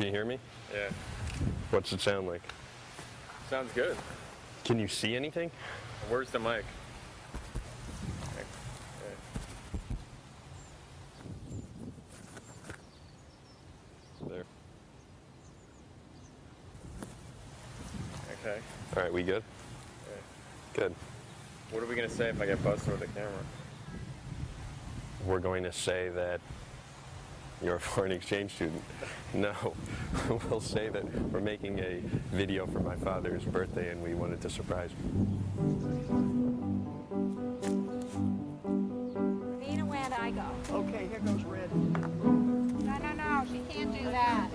Can you hear me? Yeah. What's it sound like? Sounds good. Can you see anything? Where's the mic? There. Okay. All right, we good? Okay. Good. What are we gonna say if I get busted with a camera? We're going to say that you're a foreign exchange student. No, we'll say that we're making a video for my father's birthday and we wanted to surprise him. Nina, where'd I go? Okay, here goes Red. No, she can't do that.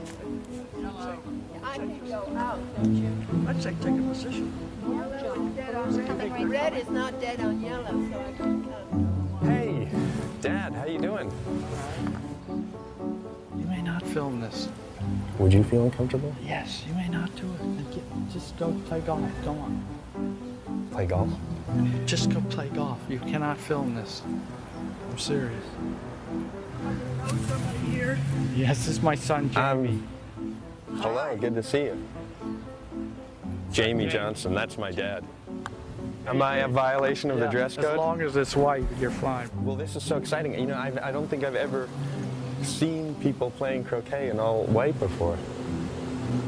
I can go out, don't you? I'd say take a position. Red is not dead on yellow, so I can come. Hey, Dad, how you doing? You may not film this. Would you feel uncomfortable? Yes, you may not do it. Just go play golf. Go on. Play golf? Just go play golf. You cannot film this. I'm serious. Somebody here? Yes, this is my son, Jamie. Hello, good to see you. Jamie Johnson, that's my dad. Am I a violation of the dress code? As long as it's white, you're fine. Well, this is so exciting. You know, I don't think I've ever seen people playing croquet in all white before.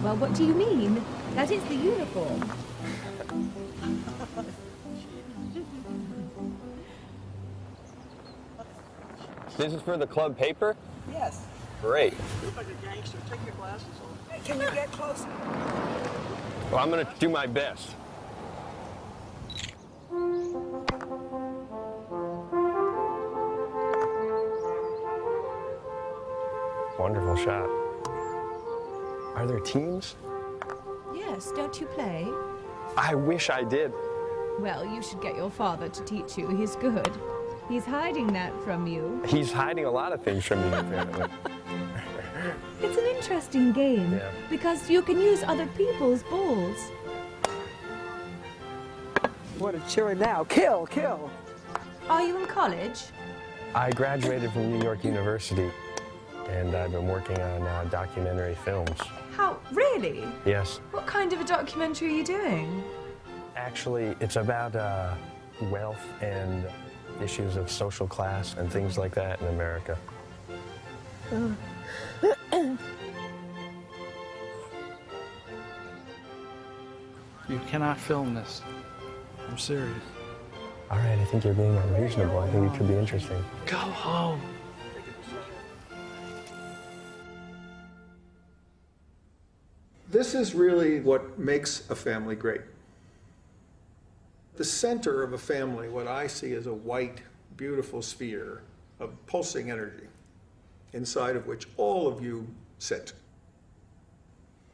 Well, what do you mean? That is the uniform. This is for the club paper? Yes. Great. Look like a gangster. Take your glasses off. Can you get closer? Well, I'm going to do my best. Wonderful shot. Are there teams? Yes, don't you play? I wish I did. Well, you should get your father to teach you. He's good. He's hiding that from you. He's hiding a lot of things from me, apparently. It's an interesting game, Yeah. because you can use other people's balls. What a cheer now. Kill, kill. Are you in college? I graduated from New York University, and I've been working on documentary films. How? Really? Yes. What kind of a documentary are you doing? Actually, it's about wealth and issues of social class and things like that in America. You cannot film this. I'm serious. All right, I think you're being unreasonable. I think it could be interesting. Go home. This is really what makes a family great. The center of a family, what I see is a white, beautiful sphere of pulsing energy, inside of which all of you sit.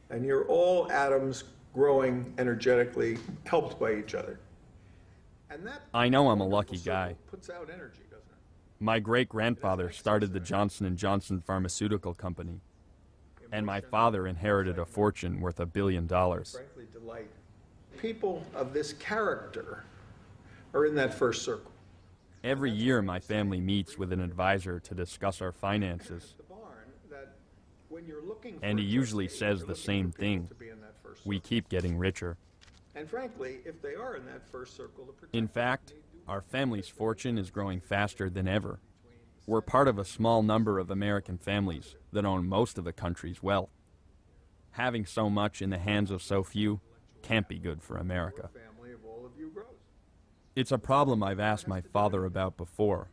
And you're all atoms growing energetically, helped by each other. And that I know I'm a lucky circle guy. puts out energy, doesn't it? My great-grandfather started the Johnson & Johnson Pharmaceutical Company, and my father inherited a fortune worth $1 billion. Frankly, delight. People of this character are in that first circle. Every year my family meets with an advisor to discuss our finances, The barn, that when you're looking for and he a usually trustee, says you're the looking same for people thing. to be in that first We circle. keep getting richer. And frankly, if they are in that first circle, In fact, our family's fortune is growing faster than ever. We're part of a small number of American families that own most of the country's wealth. Having so much in the hands of so few can't be good for America. family of all of you grows. It's a problem I've asked my father about before,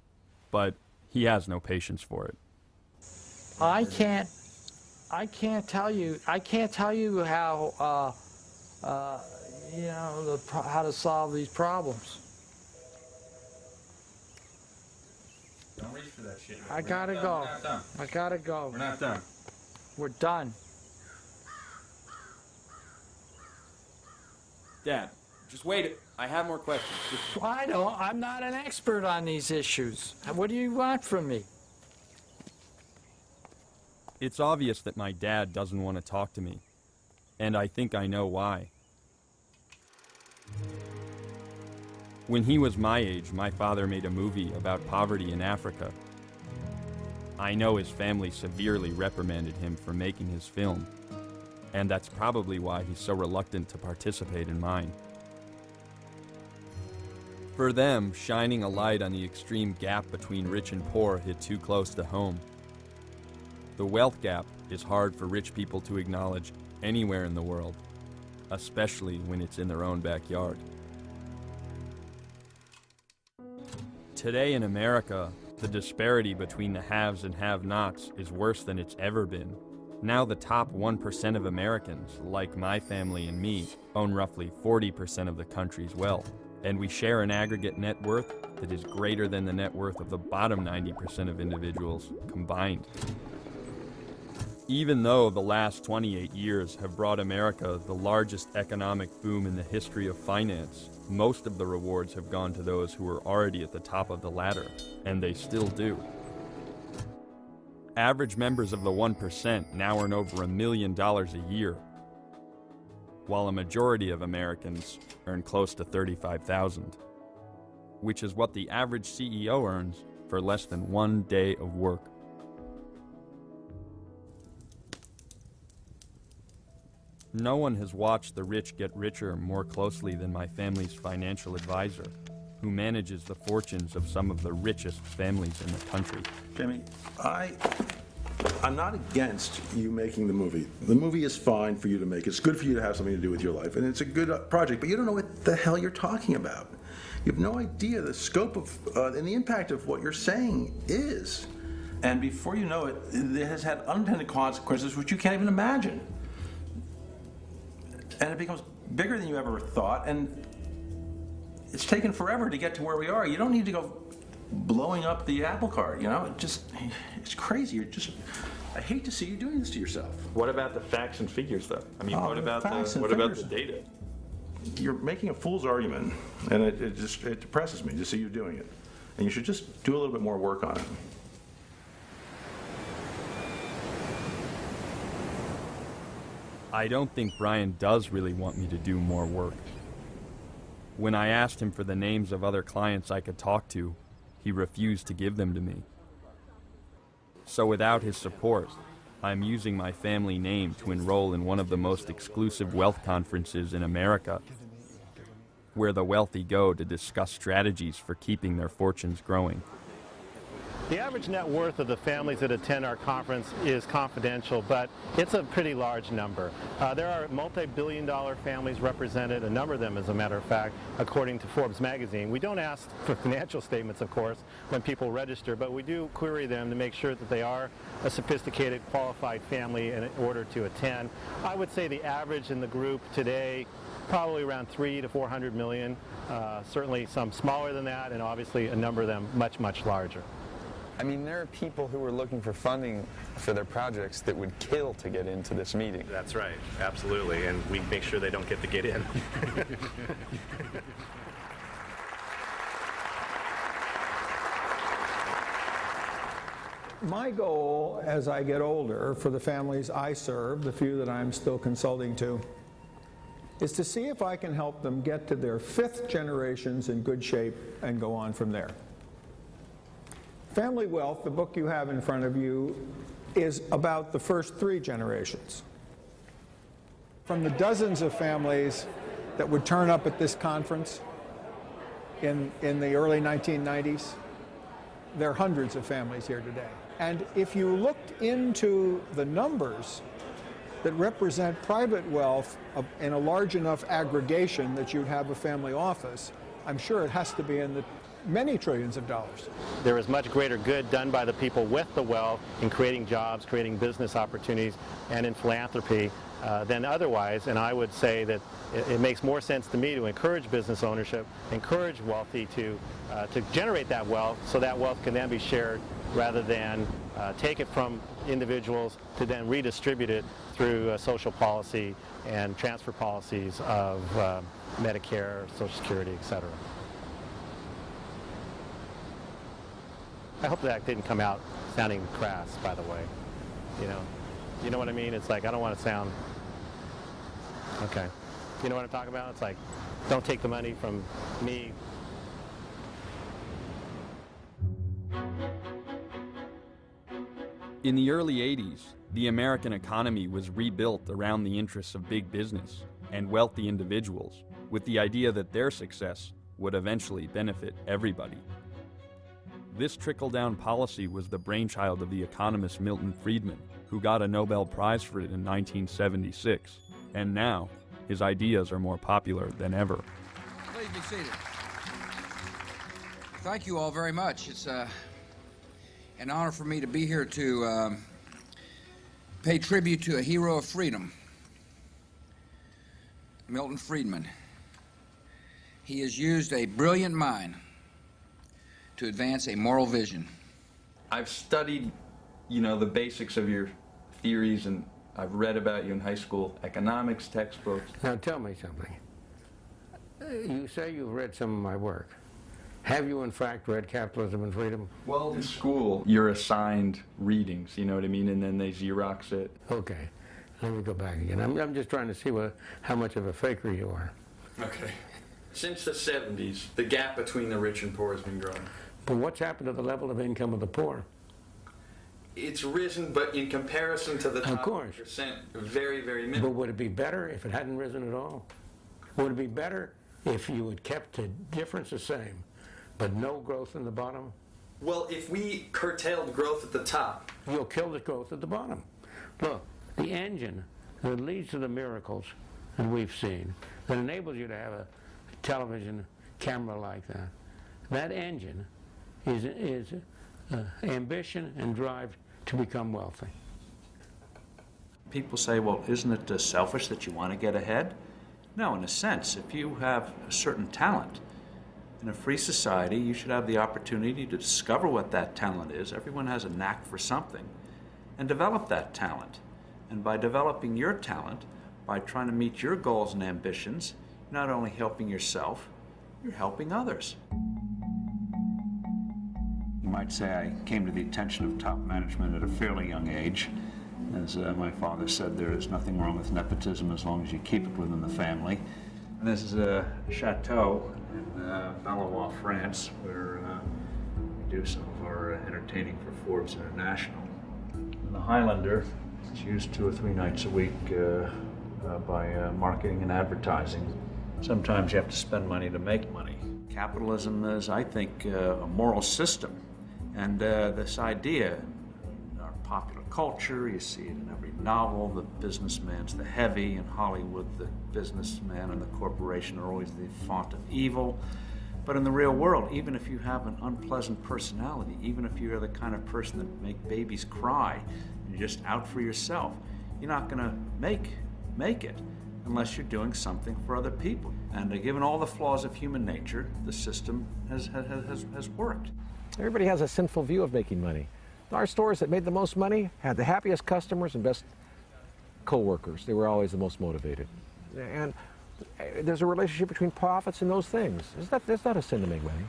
but he has no patience for it. I can't tell you how, you know, how to solve these problems. Don't reach for that shit. I gotta go. I gotta go. We're not done. We're done. Dad, just wait. I have more questions. I'm not an expert on these issues. What do you want from me? It's obvious that my dad doesn't want to talk to me, and I think I know why. When he was my age, my father made a movie about poverty in Africa. I know his family severely reprimanded him for making his film, And that's probably why he's so reluctant to participate in mine. For them, shining a light on the extreme gap between rich and poor hit too close to home. The wealth gap is hard for rich people to acknowledge anywhere in the world, especially when it's in their own backyard. Today in America, the disparity between the haves and have-nots is worse than it's ever been. Now the top 1% of Americans, like my family and me, own roughly 40% of the country's wealth, and we share an aggregate net worth that is greater than the net worth of the bottom 90% of individuals combined. Even though the last 28 years have brought America the largest economic boom in the history of finance, most of the rewards have gone to those who were already at the top of the ladder, and they still do. Average members of the 1% now earn over $1 million a year, while a majority of Americans earn close to $35,000, which is what the average CEO earns for less than 1 day of work. No one has watched the rich get richer more closely than my family's financial advisor, who manages the fortunes of some of the richest families in the country. Jamie, I'm not against you making the movie. The movie is fine for you to make. It's good for you to have something to do with your life, and it's a good project, but you don't know what the hell you're talking about. You have no idea the scope of and the impact of what you're saying is. And before you know it, it has had unintended consequences which you can't even imagine. And it becomes bigger than you ever thought, and it's taken forever to get to where we are. You don't need to go blowing up the apple cart, you know? It's crazy. I hate to see you doing this to yourself. What about the facts and figures, though? I mean, what about the data? You're making a fool's argument, and it depresses me to see you doing it. And you should just do a little bit more work on it. I don't think Brian does really want me to do more work. When I asked him for the names of other clients I could talk to, he refused to give them to me. So without his support, I'm using my family name to enroll in one of the most exclusive wealth conferences in America, where the wealthy go to discuss strategies for keeping their fortunes growing. The average net worth of the families that attend our conference is confidential, but it's a pretty large number. There are multi-billion-dollar families represented, a number of them, as a matter of fact, according to Forbes magazine. We don't ask for financial statements, of course, when people register, but we do query them to make sure that they are a sophisticated, qualified family in order to attend. I would say the average in the group today, probably around 300 to 400 million, certainly some smaller than that, and obviously a number of them much, much larger. I mean, there are people who are looking for funding for their projects that would kill to get into this meeting. That's right, absolutely, and we make sure they don't get to get in. My goal as I get older for the families I serve, the few that I'm still consulting to, is to see if I can help them get to their 5th generations in good shape and go on from there. Family Wealth, the book you have in front of you, is about the first 3 generations. From the dozens of families that would turn up at this conference in the early 1990s, there are hundreds of families here today. And if you looked into the numbers that represent private wealth in a large enough aggregation that you'd have a family office, I'm sure it has to be in the many trillions of dollars. There is much greater good done by the people with the wealth in creating jobs, creating business opportunities, and in philanthropy than otherwise. And I would say that it makes more sense to me to encourage business ownership, encourage wealthy to generate that wealth, so that wealth can then be shared rather than take it from individuals to then redistribute it through social policy and transfer policies of Medicare, Social Security, etc. I hope that didn't come out sounding crass, by the way. You know what I mean? It's like, I don't want to sound, okay. You know what I'm talking about? It's like, don't take the money from me. In the early 80s, The American economy was rebuilt around the interests of big business and wealthy individuals, with the idea that their success would eventually benefit everybody. This trickle-down policy was the brainchild of the economist Milton Friedman, who got a Nobel Prize for it in 1976, and now his ideas are more popular than ever. Please be seated. Thank you all very much. It's an honor for me to be here to pay tribute to a hero of freedom, Milton Friedman. He has used a brilliant mind to advance a moral vision. I've studied, the basics of your theories, and I've read about you in high school economics textbooks. Now tell me something. You say you've read some of my work. Have you in fact read Capitalism and Freedom? Well, in school, you're assigned readings, you know what I mean, and then they Xerox it. Okay, let me go back again. I'm just trying to see how much of a faker you are. Okay. Since the 70s, the gap between the rich and poor has been growing. But what's happened to the level of income of the poor? It's risen, but in comparison to the top of course. percent, very, very minimal. But would it be better if it hadn't risen at all? Would it be better if you had kept the difference the same, but no growth in the bottom? Well, if we curtailed growth at the top, you'll kill the growth at the bottom. Look, the engine that leads to the miracles that we've seen, that enables you to have a television camera like that, that engine is ambition and drive to become wealthy. People say, well, isn't it selfish that you want to get ahead? No, in a sense, if you have a certain talent, in a free society, you should have the opportunity to discover what that talent is. Everyone has a knack for something, and develop that talent. And by developing your talent, by trying to meet your goals and ambitions, you're not only helping yourself, you're helping others. You might say I came to the attention of top management at a fairly young age. As my father said, there is nothing wrong with nepotism as long as you keep it within the family. And this is a chateau in Valois, France, where we do some of our entertaining for Forbes International. And the Highlander is used 2 or 3 nights a week by marketing and advertising. Sometimes you have to spend money to make money. Capitalism is, I think, a moral system. And this idea, in our popular culture, you see it in every novel, the businessman's the heavy. In Hollywood, the businessman and the corporation are always the font of evil. But in the real world, even if you have an unpleasant personality, even if you're the kind of person that make babies cry, and you're just out for yourself, you're not going to make it unless you're doing something for other people. And given all the flaws of human nature, the system has worked. Everybody has a sinful view of making money. Our stores that made the most money had the happiest customers and best co-workers. They were always the most motivated. And there's a relationship between profits and those things. It's not a sin to make money.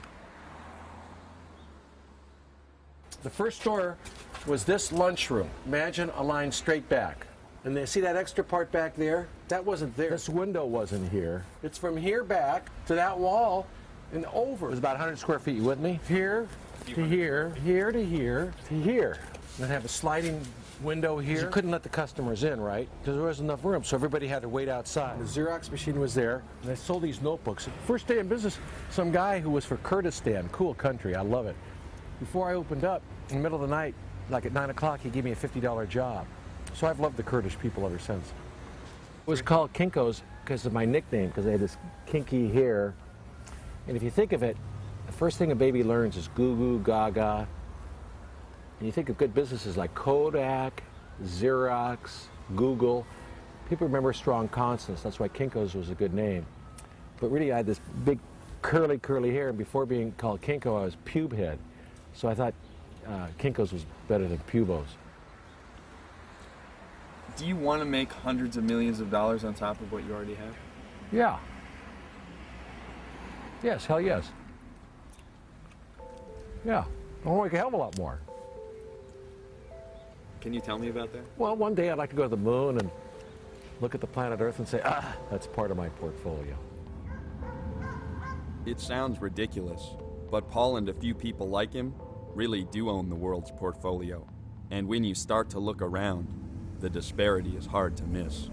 The first store was this lunchroom. Imagine a line straight back. And they see that extra part back there? That wasn't there. This window wasn't here. It's from here back to that wall and over. It was about 100 square feet. You with me? Here to here, here to here, to here. And then have a sliding window here. You couldn't let the customers in, right? Because there wasn't enough room, so everybody had to wait outside. The Xerox machine was there, and I sold these notebooks. First day in business, some guy who was for Kurdistan, cool country, I love it. Before I opened up, in the middle of the night, like at 9 o'clock, he gave me a $50 job. So I've loved the Kurdish people ever since. It was called Kinko's because of my nickname, because they had this kinky hair. And if you think of it, the first thing a baby learns is goo goo gaga. And you think of good businesses like Kodak, Xerox, Google. People remember strong consonants. That's why Kinko's was a good name. But really, I had this big curly hair, and before being called Kinko, I was pube head. So I thought Kinko's was better than Pubos. Do you want to make hundreds of millions of dollars on top of what you already have? Yeah. Yes, hell yes. Yeah, I want to make a hell of a lot more. Can you tell me about that? Well, one day I'd like to go to the moon and look at the planet Earth and say, that's part of my portfolio. It sounds ridiculous, but Paul and a few people like him really do own the world's portfolio. And when you start to look around, the disparity is hard to miss.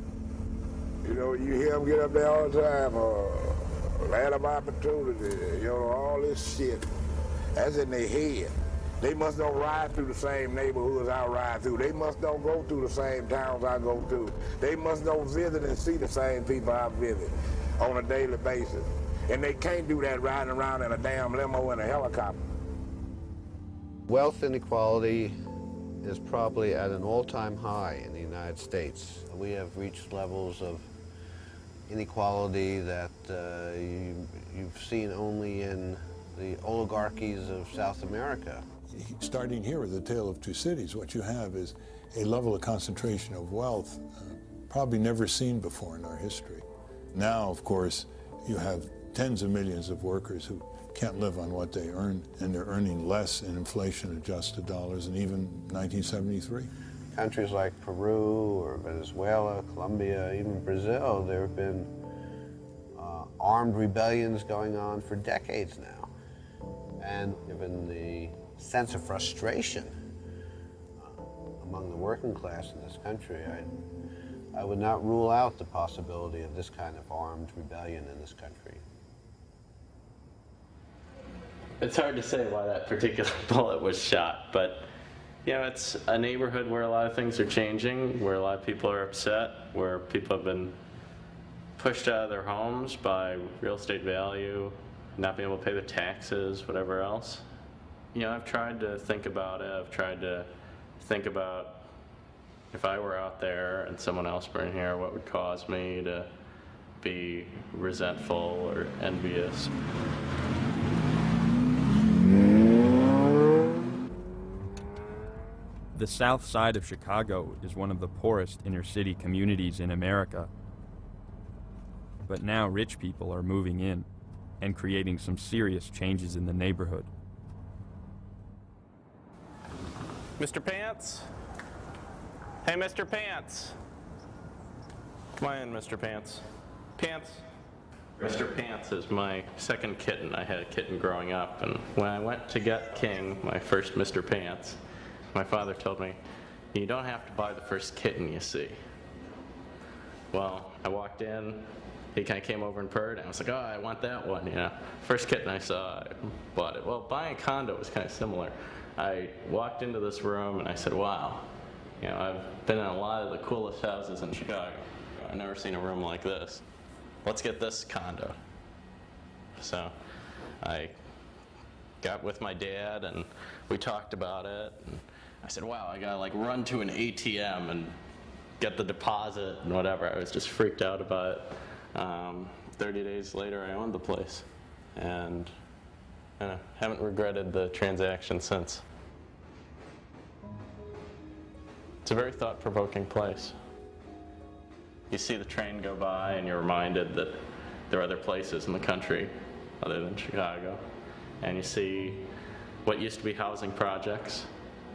You know, you hear them get up there all the time, land of opportunity, you know, all this shit. That's in their head. They must don't ride through the same neighborhoods I ride through. They must don't go through the same towns I go through. They must don't visit and see the same people I visit on a daily basis. And they can't do that riding around in a damn limo and a helicopter. Wealth inequality is probably at an all-time high in the United States. We have reached levels of inequality that you've seen only in the oligarchies of South America. Starting here with the Tale of Two Cities, what you have is a level of concentration of wealth probably never seen before in our history. Now, of course, you have tens of millions of workers who can't live on what they earn, and they're earning less in inflation-adjusted dollars than even 1973. Countries like Peru or Venezuela, Colombia, even Brazil, there have been armed rebellions going on for decades now. And given the sense of frustration among the working class in this country, I would not rule out the possibility of this kind of armed rebellion in this country. It's hard to say why that particular bullet was shot, but you know, it's a neighborhood where a lot of things are changing, where a lot of people are upset, where people have been pushed out of their homes by real estate value, not being able to pay their taxes, whatever else. You know, I've tried to think about it. I've tried to think about if I were out there and someone else were in here, what would cause me to be resentful or envious. The south side of Chicago is one of the poorest inner-city communities in America. But now rich people are moving in and creating some serious changes in the neighborhood. Mr. Pants? Hey, Mr. Pants. Come on in, Mr. Pants. Pants. Mr. Pants is my second kitten. I had a kitten growing up, and when I went to get King, my first Mr. Pants, my father told me, you don't have to buy the first kitten you see. Well, I walked in, he kind of came over and purred, and I was like, oh, I want that one, you know. First kitten I saw, I bought it. Well, buying a condo was kind of similar. I walked into this room and I said, wow, you know, I've been in a lot of the coolest houses in Chicago. I've never seen a room like this. Let's get this condo. So I got with my dad and we talked about it. And I said, wow, I gotta like run to an ATM and get the deposit and whatever. I was just freaked out about it. 30 days later, I owned the place. And haven't regretted the transaction since. It's a very thought-provoking place. You see the train go by and you're reminded that there are other places in the country other than Chicago. And you see what used to be housing projects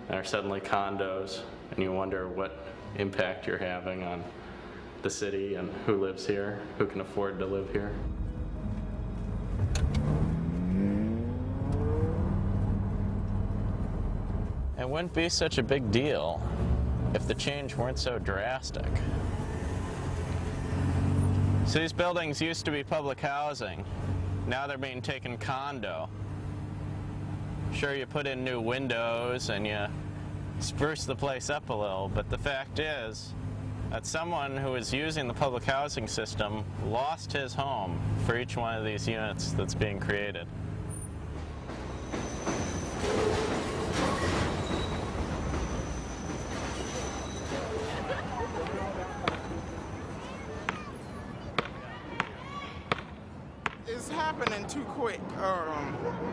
are suddenly condos, and you wonder what impact you're having on the city and who lives here, who can afford to live here. It wouldn't be such a big deal if the change weren't so drastic. So these buildings used to be public housing. Now they're being taken condo. Sure, you put in new windows and you spruce the place up a little, but the fact is that someone who is using the public housing system lost his home for each one of these units that's being created. It's happening too quick.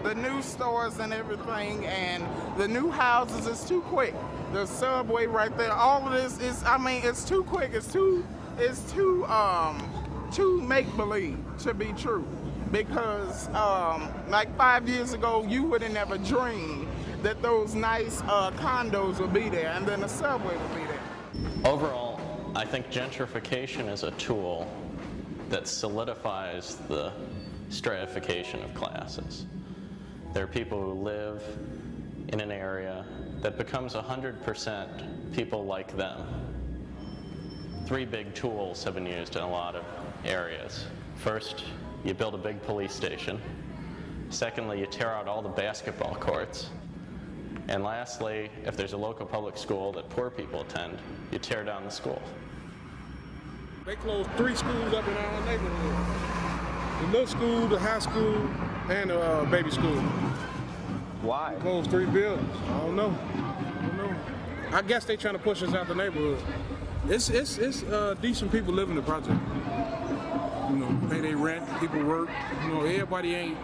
The new stores and everything and the new houses is too quick. The subway right there, all of this is, I mean, it's too quick. It's too make-believe to be true. Because like 5 years ago, you would have never dreamed that those nice condos would be there and then the subway would be there. Overall, I think gentrification is a tool that solidifies the stratification of classes. There are people who live in an area that becomes 100% people like them. three big tools have been used in a lot of areas. First, you build a big police station. Secondly, you tear out all the basketball courts. And lastly, if there's a local public school that poor people attend, you tear down the school. They closed 3 schools up in our neighborhood. The middle school, the high school, and the baby school. Why? They closed 3 buildings. I don't know. I guess they trying to push us out the neighborhood. It's decent people living in the project. You know, pay their rent, people work. You know, everybody ain't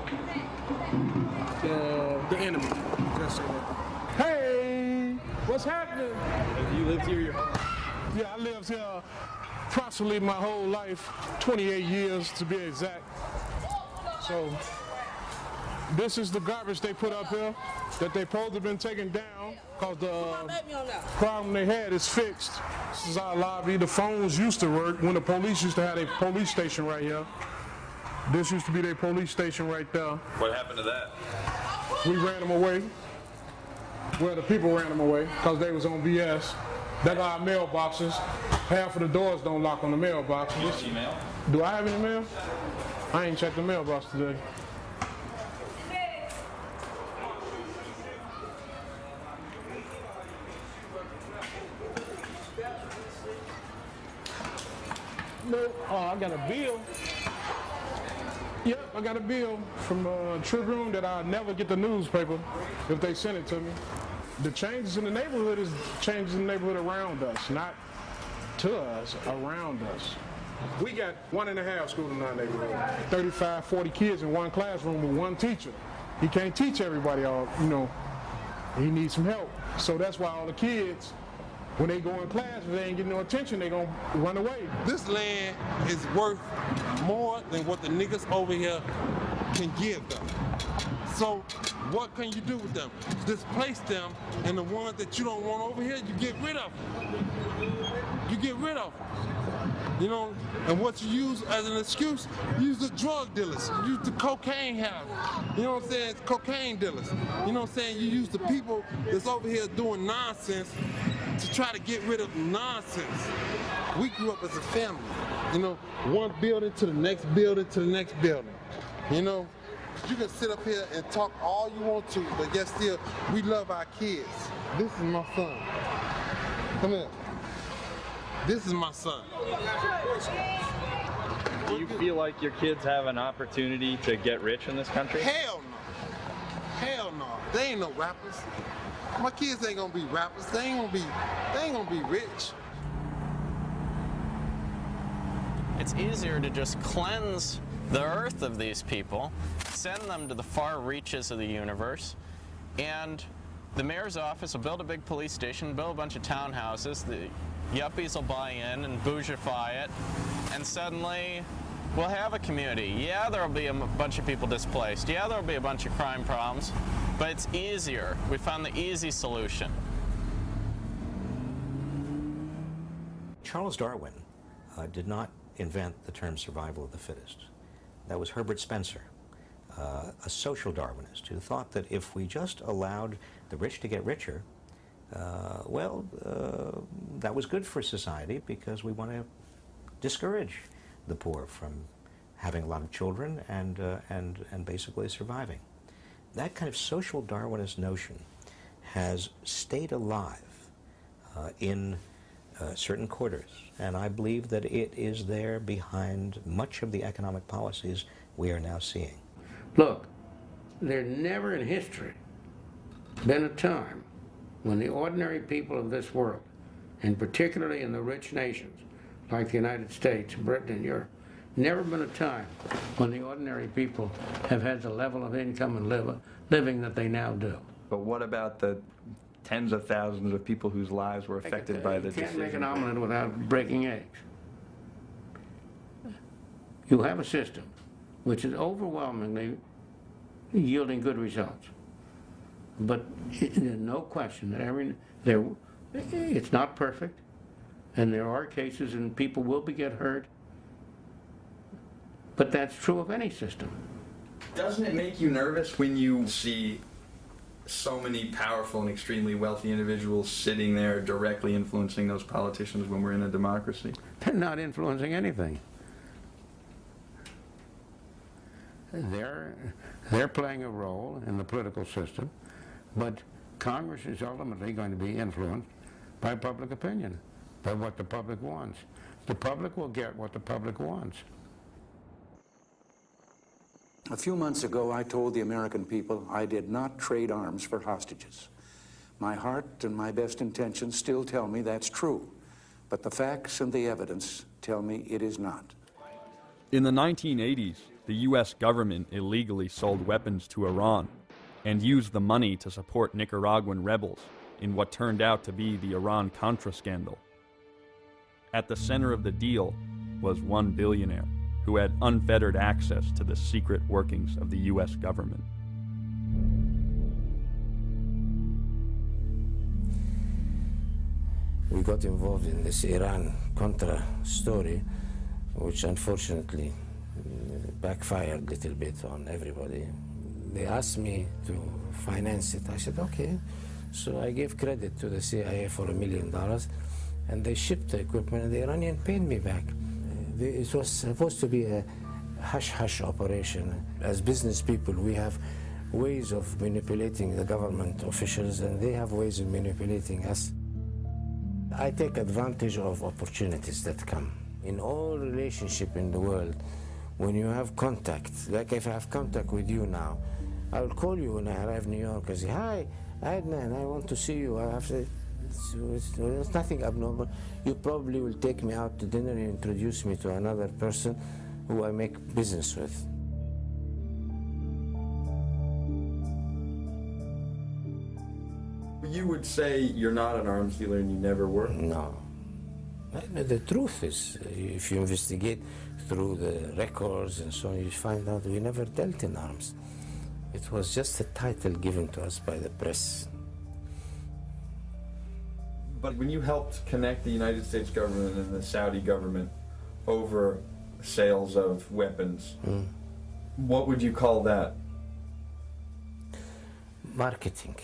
the enemy. Just say that. Hey, what's happening? You lived here? Yeah, I lived here approximately my whole life, 28 years to be exact. So this is the garbage they put up here that they supposed to have been taken down because the problem they had is fixed. This is our lobby. The phones used to work when the police used to have a police station right here. This used to be their police station right there. What happened to that? We ran them away. Well, the people ran them away because they was on BS. They got our mailboxes. Half of the doors don't lock on the mailboxes. Do you have email? Do I have any mail? I ain't checked the mailbox today. No, I got a bill. Yep, I got a bill from Tribune that I'll never get the newspaper if they send it to me. The changes in the neighborhood is changes in the neighborhood around us, not to us, around us. We got 1.5 schools in our neighborhood. 35, 40 kids in one classroom with one teacher. He can't teach everybody all, you know. He needs some help. So that's why all the kids, when they go in class, if they ain't getting no attention, they gonna run away. This land is worth more than what the niggas over here can give them. So what can you do with them? Displace them, and the ones that you don't want over here, you get rid of them. You get rid of them. You know, and what you use as an excuse, use the drug dealers, use the cocaine house. You know what I'm saying? It's cocaine dealers. You know what I'm saying? You use the people that's over here doing nonsense to try to get rid of nonsense. We grew up as a family. You know, one building to the next building to the next building. You know, you can sit up here and talk all you want to, but yet still, we love our kids. This is my son. Come here. This is my son. Do you feel like your kids have an opportunity to get rich in this country? Hell no. Hell no. They ain't no rappers. My kids ain't gonna be rappers. They ain't gonna be rich. It's easier to just cleanse the earth of these people, send them to the far reaches of the universe, and the mayor's office will build a big police station, build a bunch of townhouses, the yuppies will buy in and bougify it, and suddenly we'll have a community. Yeah, there'll be a bunch of people displaced. Yeah, there'll be a bunch of crime problems, but it's easier. We found the easy solution. Charles Darwin did not invent the term survival of the fittest. That was Herbert Spencer, a social Darwinist who thought that if we just allowed the rich to get richer, that was good for society because we want to discourage the poor from having a lot of children and basically surviving. That kind of social Darwinist notion has stayed alive in certain quarters, and I believe that it is there behind much of the economic policies we are now seeing. Look, there never in history been a time when the ordinary people of this world, and particularly in the rich nations like the United States, Britain, and Europe, never been a time when the ordinary people have had the level of income and living that they now do. But what about the tens of thousands of people whose lives were affected by the decision? You can't make an omelet without breaking eggs. You have a system which is overwhelmingly yielding good results. But there's no question that it's not perfect, and there are cases and people will get hurt, but that's true of any system. Doesn't it make you nervous when you see so many powerful and extremely wealthy individuals sitting there directly influencing those politicians when we're in a democracy? They're not influencing anything. They're playing a role in the political system, but Congress is ultimately going to be influenced by public opinion, by what the public wants. The public will get what the public wants. A few months ago, I told the American people I did not trade arms for hostages. My heart and my best intentions still tell me that's true, but the facts and the evidence tell me it is not. In the 1980s, the U.S. government illegally sold weapons to Iran and used the money to support Nicaraguan rebels in what turned out to be the Iran-Contra scandal. At the center of the deal was one billionaire who had unfettered access to the secret workings of the U.S. government. We got involved in this Iran-Contra story, which unfortunately backfired a little bit on everybody. They asked me to finance it. I said, okay. So I gave credit to the CIA for $1 million, and they shipped the equipment, and the Iranian paid me back. It was supposed to be a hush-hush operation. As business people, we have ways of manipulating the government officials, and they have ways of manipulating us. I take advantage of opportunities that come. In all relationship in the world, when you have contact, like if I have contact with you now, I will call you when I arrive in New York and say, hi, Adnan, I want to see you. I have to, it's nothing abnormal. You probably will take me out to dinner and introduce me to another person who I make business with. You would say you're not an arms dealer and you never were? No. The truth is, if you investigate through the records and so on, you find out we never dealt in arms. It was just a title given to us by the press. But when you helped connect the United States government and the Saudi government over sales of weapons, what would you call that? Marketing.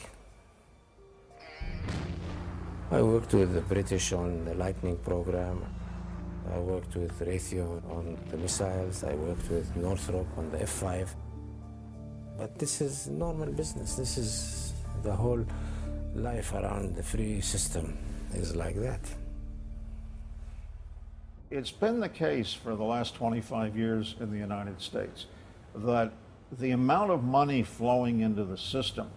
I worked with the British on the Lightning program. I worked with Raytheon on the missiles. I worked with Northrop on the F-5. But this is normal business. This is the whole life around the free system is like that. It's been the case for the last 25 years in the United States that the amount of money flowing into the system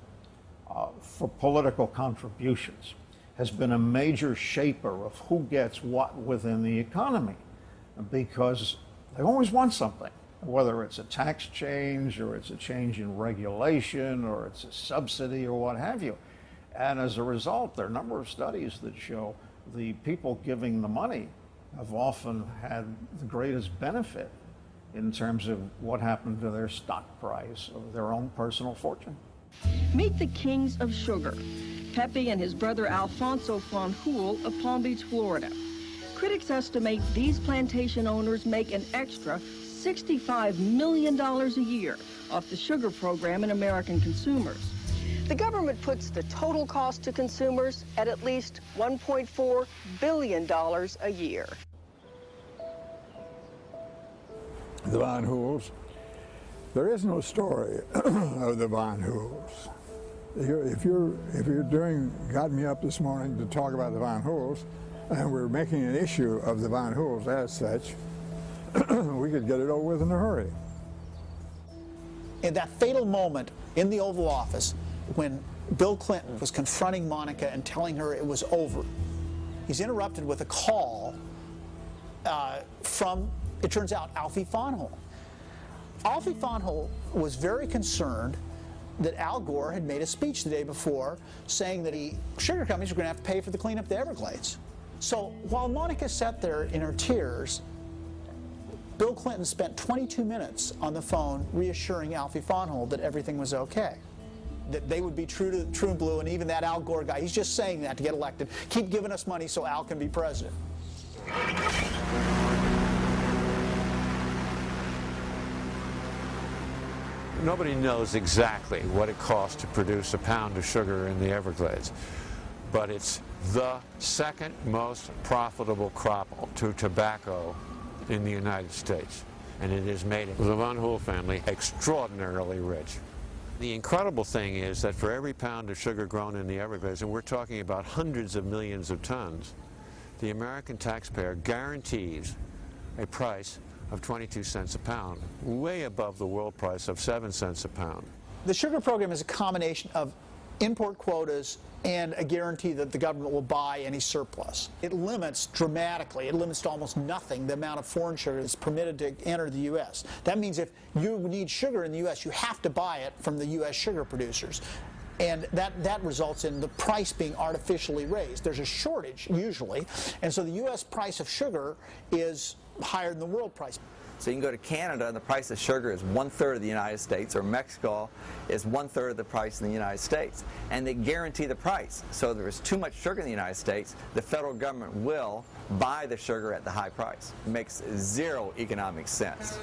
for political contributions has been a major shaper of who gets what within the economy, because they always want something, whether it's a tax change or it's a change in regulation or it's a subsidy or what have you. And as a result, there are a number of studies that show the people giving the money have often had the greatest benefit in terms of what happened to their stock price or their own personal fortune. Meet the kings of sugar, Pepe and his brother Alfonso Fanjul of Palm Beach, Florida. Critics estimate these plantation owners make an extra $65 million a year off the sugar program in American consumers. The government puts the total cost to consumers at least $1.4 billion a year. The Van Hoels. There is no story of the Van Hoels. If you're got me up this morning to talk about the Van Hoels, and we're making an issue of the Van Hoels as such, we could get it over with in a hurry. In that fatal moment in the Oval Office, when Bill Clinton was confronting Monica and telling her it was over, he's interrupted with a call from, it turns out, Alfie Fanjul. Alfie Fanjul was very concerned that Al Gore had made a speech the day before saying that sugar companies were going to have to pay for the cleanup of the Everglades. So while Monica sat there in her tears, Bill Clinton spent 22 minutes on the phone reassuring Alfie Fanjul that everything was okay, that they would be true and blue, and even that Al Gore guy, he's just saying that to get elected. Keep giving us money so Al can be president. Nobody knows exactly what it costs to produce a pound of sugar in the Everglades, but it's the second most profitable crop to tobacco in the United States, and it has made the Van Hool family extraordinarily rich. The incredible thing is that for every pound of sugar grown in the Everglades, and we're talking about hundreds of millions of tons, the American taxpayer guarantees a price of 22 cents a pound, way above the world price of 7 cents a pound. The sugar program is a combination of import quotas and a guarantee that the government will buy any surplus. It limits dramatically, it limits to almost nothing the amount of foreign sugar that's permitted to enter the U.S. That means if you need sugar in the U.S., you have to buy it from the U.S. sugar producers. And that results in the price being artificially raised. There's a shortage, usually, and so the U.S. price of sugar is higher than the world price. So you can go to Canada and the price of sugar is 1/3 of the United States, or Mexico is 1/3 of the price in the United States. And they guarantee the price. So if there is too much sugar in the United States, the federal government will buy the sugar at the high price. It makes zero economic sense.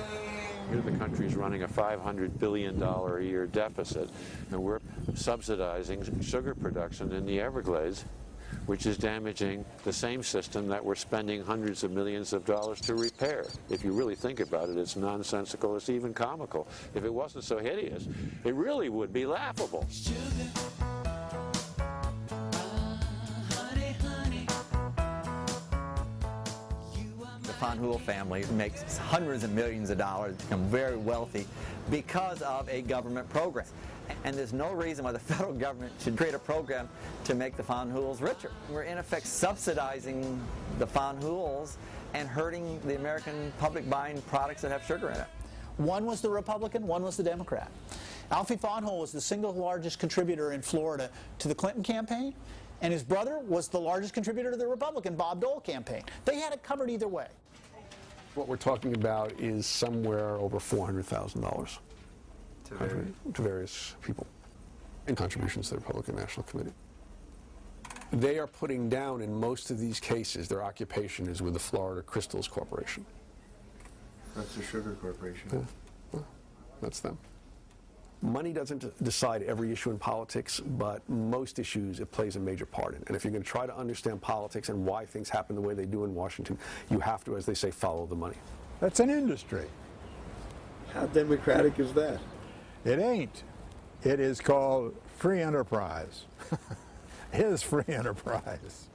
Here the country's running a $500 billion a year deficit, and we're subsidizing sugar production in the Everglades, which is damaging the same system that we're spending hundreds of millions of dollars to repair. If you really think about it, it's nonsensical, it's even comical. If it wasn't so hideous, it really would be laughable. The Van Hool family makes hundreds of millions of dollars, become very wealthy because of a government program. And there's no reason why the federal government should create a program to make the Van Hools richer. We're in effect subsidizing the Van Hools and hurting the American public buying products that have sugar in it. One was the Republican, one was the Democrat. Alfie Van Hool was the single largest contributor in Florida to the Clinton campaign, and his brother was the largest contributor to the Republican Bob Dole campaign. They had it covered either way. What we're talking about is somewhere over $400,000 to various people in contributions to the Republican National Committee. They are putting down, in most of these cases, their occupation is with the Florida Crystals Corporation. That's the Sugar Corporation. Yeah. Well, that's them. Money doesn't decide every issue in politics, but most issues it plays a major part in. And if you're going to try to understand politics and why things happen the way they do in Washington, you have to, as they say, follow the money. That's an industry. How democratic is that? It ain't. It is called free enterprise. It is free enterprise.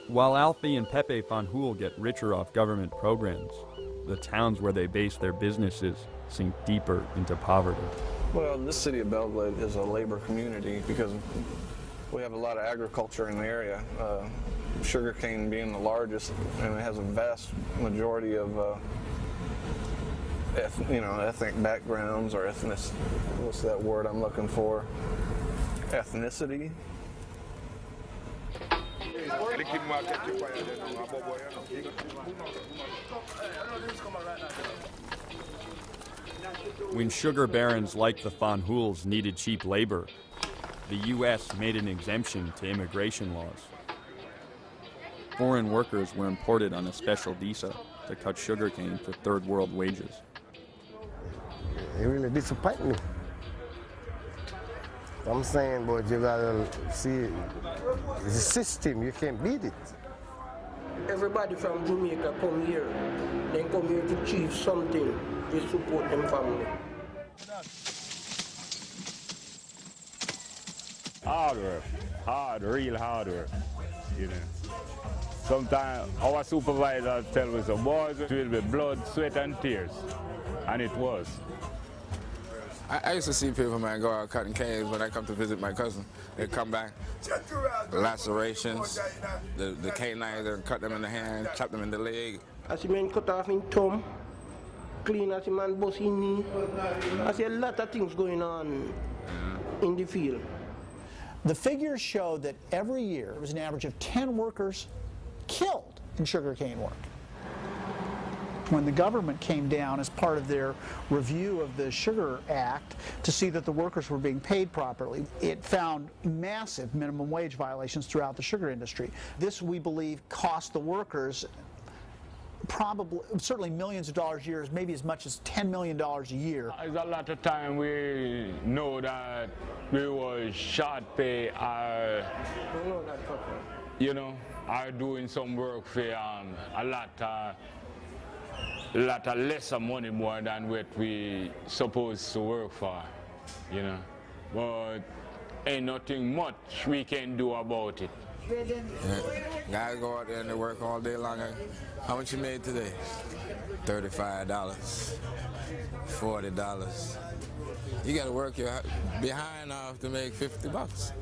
While Alfie and Pepe Van Hool get richer off government programs, the towns where they base their businesses sink deeper into poverty. Well, this city of Belgrade is a labor community because we have a lot of agriculture in the area. Sugarcane being the largest, and it has a vast majority of ethnic backgrounds, or what's that word I'm looking for? Ethnicity. When sugar barons like the Van Hools needed cheap labor, the U.S. made an exemption to immigration laws. Foreign workers were imported on a special visa to cut sugarcane for third world wages. It really disappoints me. I'm saying, but you gotta see it. It's a system, you can't beat it. Everybody from Jamaica come here. They come here to achieve something to support them family. Hard, real hard work, you know. Sometimes our supervisor tell us, boys, it will be blood, sweat, and tears, and it was. I used to see people, man, go out cutting canes when I come to visit my cousin. They come back, lacerations, the canines, they cut them in the hand, chop them in the leg. As the man cut off his thumb, clean as the man bust his knee. I see a lot of things going on in the field. The figures show that every year there was an average of 10 workers killed in sugarcane work. When the government came down as part of their review of the Sugar Act to see that the workers were being paid properly, it found massive minimum wage violations throughout the sugar industry. This, we believe, cost the workers probably, certainly millions of dollars a year, maybe as much as $10 million a year. There's a lot of time we know that we was short pay or, you know, are doing some work for a lot of lesser money more than what we supposed to work for, you know. But ain't nothing much we can do about it. Yeah. Guys go out there and they work all day long. How much you made today? $35, $40. You got to work your behind off to make $50.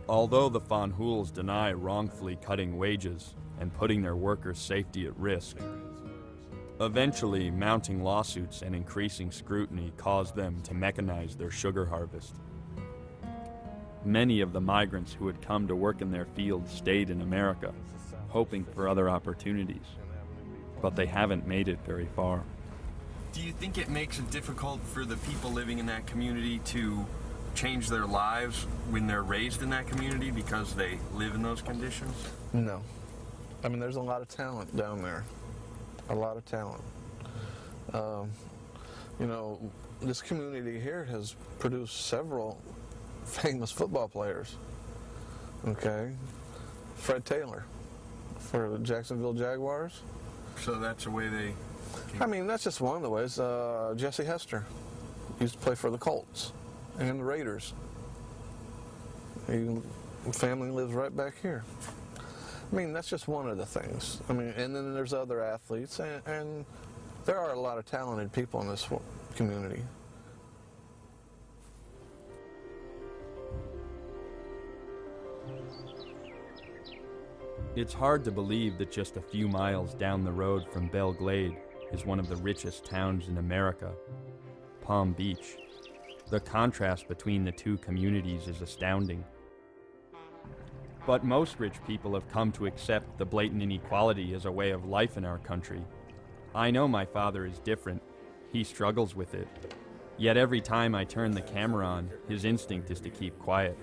Although the Van Hoels deny wrongfully cutting wages and putting their workers' safety at risk, eventually mounting lawsuits and increasing scrutiny caused them to mechanize their sugar harvest. Many of the migrants who had come to work in their fields stayed in America, hoping for other opportunities, but they haven't made it very far. Do you think it makes it difficult for the people living in that community to change their lives when they're raised in that community because they live in those conditions? No. I mean, there's a lot of talent down there. A lot of talent. You know, this community here has produced several famous football players. Okay? Fred Taylor for the Jacksonville Jaguars. So that's the way they... I mean, that's just one of the ways. Jesse Hester used to play for the Colts and the Raiders. His family lives right back here. I mean, that's just one of the things. I mean, and then there's other athletes, and there are a lot of talented people in this community. It's hard to believe that just a few miles down the road from Belle Glade is one of the richest towns in America, Palm Beach. The contrast between the two communities is astounding. But most rich people have come to accept the blatant inequality as a way of life in our country. I know my father is different. He struggles with it. Yet every time I turn the camera on, his instinct is to keep quiet.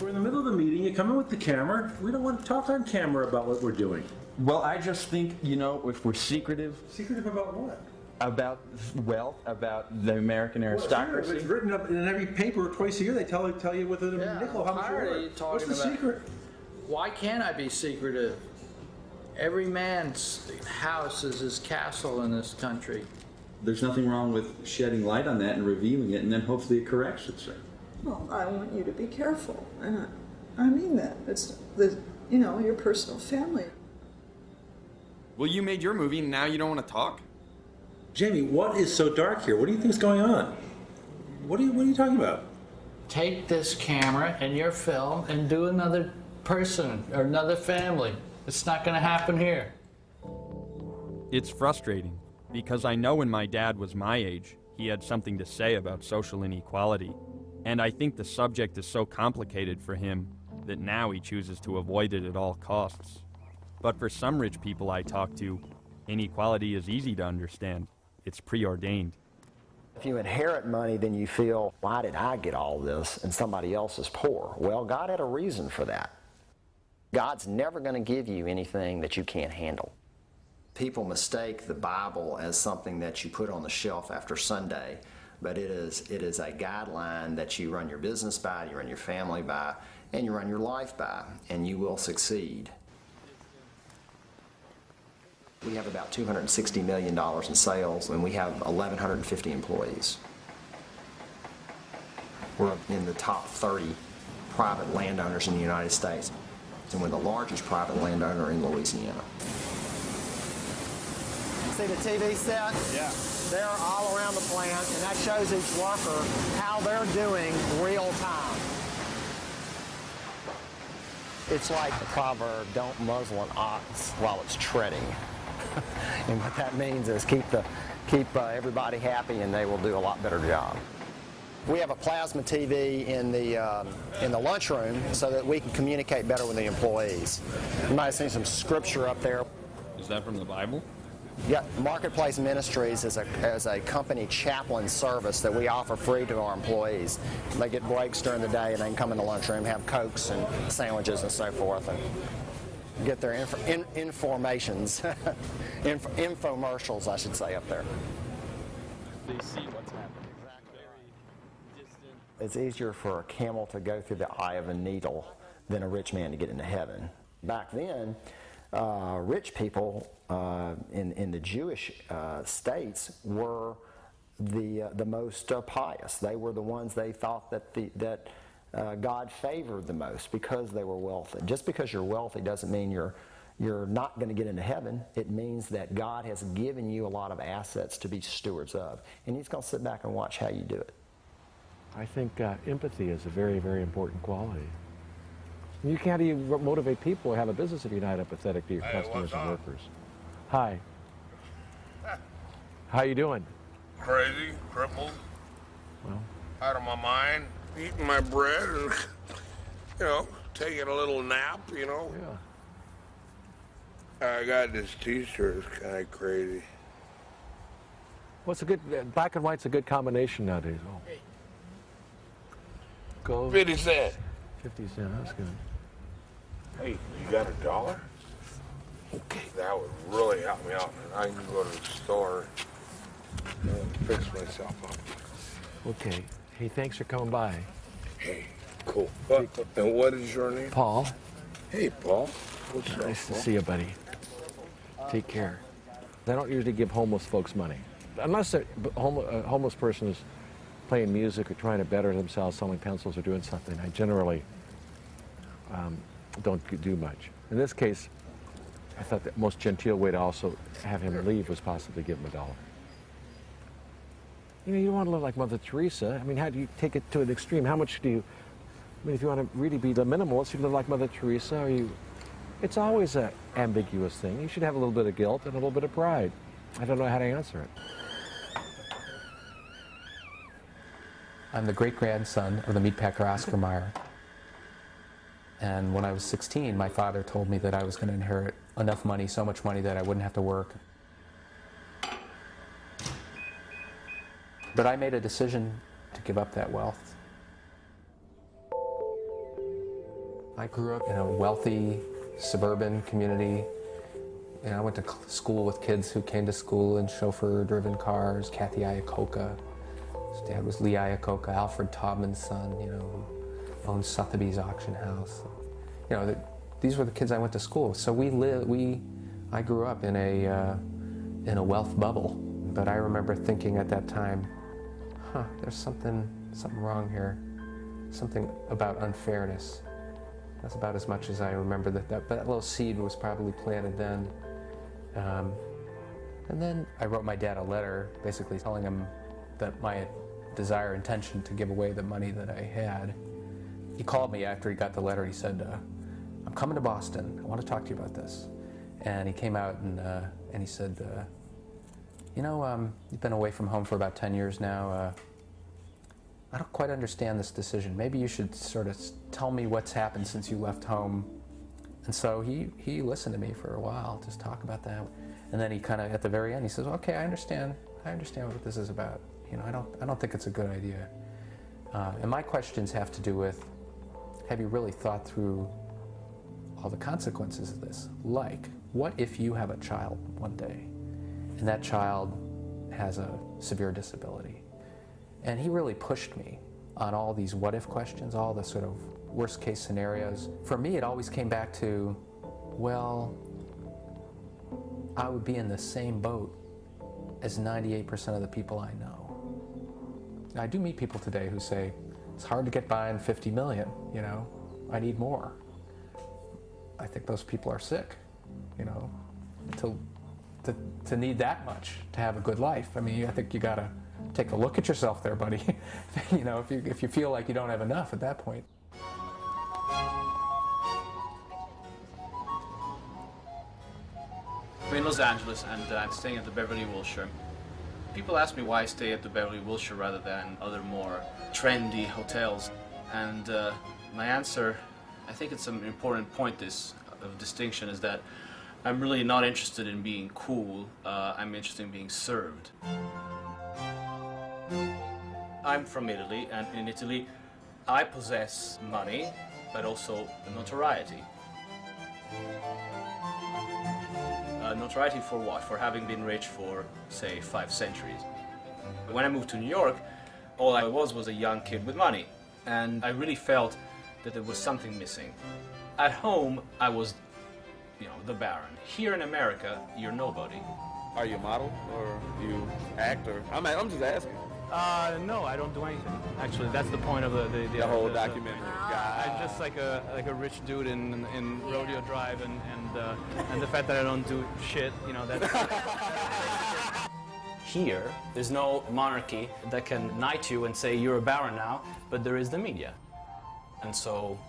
We're in the middle of the meeting, you come in with the camera. We don't want to talk on camera about what we're doing. Well, I just think, you know, if we're secretive... Secretive about what? About wealth, about the American aristocracy. Well, it's written up in every paper twice a year. They tell you with a nickel how much you're worth. What's the secret? Why can't I be secretive? Every man's house is his castle in this country. There's nothing wrong with shedding light on that and revealing it, and then hopefully it corrects itself. Well, I want you to be careful, and I mean that. It's you know, your personal family. Well, you made your movie, and now you don't want to talk? Jamie, what is so dark here? What do you think is going on? What are you talking about? Take this camera and your film and do another person or another family. It's not going to happen here. It's frustrating, because I know when my dad was my age, he had something to say about social inequality. And I think the subject is so complicated for him that now he chooses to avoid it at all costs. But for some rich people I talk to, inequality is easy to understand. It's preordained. If you inherit money, then you feel, why did I get all this and somebody else is poor? Well, God had a reason for that. God's never going to give you anything that you can't handle. People mistake the Bible as something that you put on the shelf after Sunday, but it is a guideline that you run your business by, you run your family by, and you run your life by, and you will succeed. We have about $260 million in sales, and we have 1,150 employees. We're in the top 30 private landowners in the United States, and we're the largest private landowner in Louisiana. See the TV set? Yeah. They're all around the plant, and that shows each worker how they're doing real time. It's like the proverb, don't muzzle an ox while it's treading. And what that means is keep everybody happy, and they will do a lot better job. We have a plasma TV in the lunchroom so that we can communicate better with the employees. You might have seen some scripture up there. Is that from the Bible? Yeah, Marketplace Ministries is a company chaplain service that we offer free to our employees. They get breaks during the day, and they can come in the lunchroom, have Cokes and sandwiches and so forth. get their informations, infomercials, I should say, up there. They see what's happening. It's easier for a camel to go through the eye of a needle than a rich man to get into heaven. Back then, rich people in the Jewish states were the most pious. They were the ones they thought that God favored the most because they were wealthy. Just because you're wealthy doesn't mean you're not going to get into heaven. It means that God has given you a lot of assets to be stewards of, and He's going to sit back and watch how you do it. I think empathy is a very, very important quality. You can't even motivate people to have a business if you're not empathetic to your customers and workers. Hi. How you doing? Crazy, crippled, well, out of my mind, eating my bread and, taking a little nap, Yeah. I got this t-shirt, it's kind of crazy. What's a good, black and white's a good combination nowadays. Oh. Go. 50 cents. 50 cents, that's good. Hey, you got $1? Okay. That would really help me out, man. I can go to the store and fix myself up. Okay. Hey, thanks for coming by. Hey, cool. And what is your name? Paul. Hey, Paul. What's up, Nice to Paul? see you, buddy. Take care. I don't usually give homeless folks money. Unless a homeless person is playing music or trying to better themselves, selling pencils or doing something, I generally don't do much. In this case, I thought the most genteel way to also have him leave was possibly give him $1. You don't want to live like Mother Teresa. I mean, how do you take it to an extreme? How much do you, I mean, if you want to really be the minimalist, you live like Mother Teresa, or it's always an ambiguous thing. You should have a little bit of guilt and a little bit of pride. I don't know how to answer it. I'm the great-grandson of the meatpacker Oscar Mayer. And when I was 16, my father told me that I was going to inherit enough money, so much money that I wouldn't have to work. But I made a decision to give up that wealth. I grew up in a wealthy suburban community. I went to school with kids who came to school in chauffeur-driven cars. Kathy Iacocca. His dad was Lee Iacocca, Alfred Taubman's son, who owned Sotheby's auction house. These were the kids I went to school with. So I grew up in a wealth bubble. But I remember thinking at that time, there's something wrong here. Something about unfairness. That's about as much as I remember that little seed was probably planted then. And then I wrote my dad a letter basically telling him that my intention to give away the money that I had. He called me after he got the letter. He said, I'm coming to Boston. I want to talk to you about this. And he came out and he said, you've been away from home for about 10 years now. I don't quite understand this decision. Maybe you should sort of tell me what's happened since you left home. And so he listened to me for a while, just talk about that. And then he kind of, at the very end, he says, okay, I understand what this is about. I don't think it's a good idea. And my questions have to do with, have you really thought through all the consequences of this? Like, what if you have a child one day, and that child has a severe disability? And he really pushed me on all these what-if questions, all the sort of worst-case scenarios. For me, it always came back to, well, I would be in the same boat as 98% of the people I know. I do meet people today who say, it's hard to get by on 50 million, I need more. I think those people are sick, to need that much to have a good life. I mean, I think you gotta take a look at yourself there, buddy. If you feel like you don't have enough at that point. I'm in Los Angeles and I'm staying at the Beverly Wilshire. People ask me why I stay at the Beverly Wilshire rather than other more trendy hotels. And my answer, I think it's an important point of distinction, is that I'm really not interested in being cool. I'm interested in being served. I'm from Italy, and in Italy, I possess money, but also notoriety. Notoriety for what? For having been rich for, say, 5 centuries. When I moved to New York, all I was a young kid with money, and I really felt that there was something missing. At home, I was, you know, the Baron. Here in America, you're nobody. Are you a model, or do you act, or I'm just asking. No, I don't do anything. Actually, that's the point of the whole documentary. I'm just like a rich dude in Rodeo Drive, and the fact that I don't do shit, you know, that's. Here, there's no monarchy that can knight you and say you're a baron now, but there is the media. And so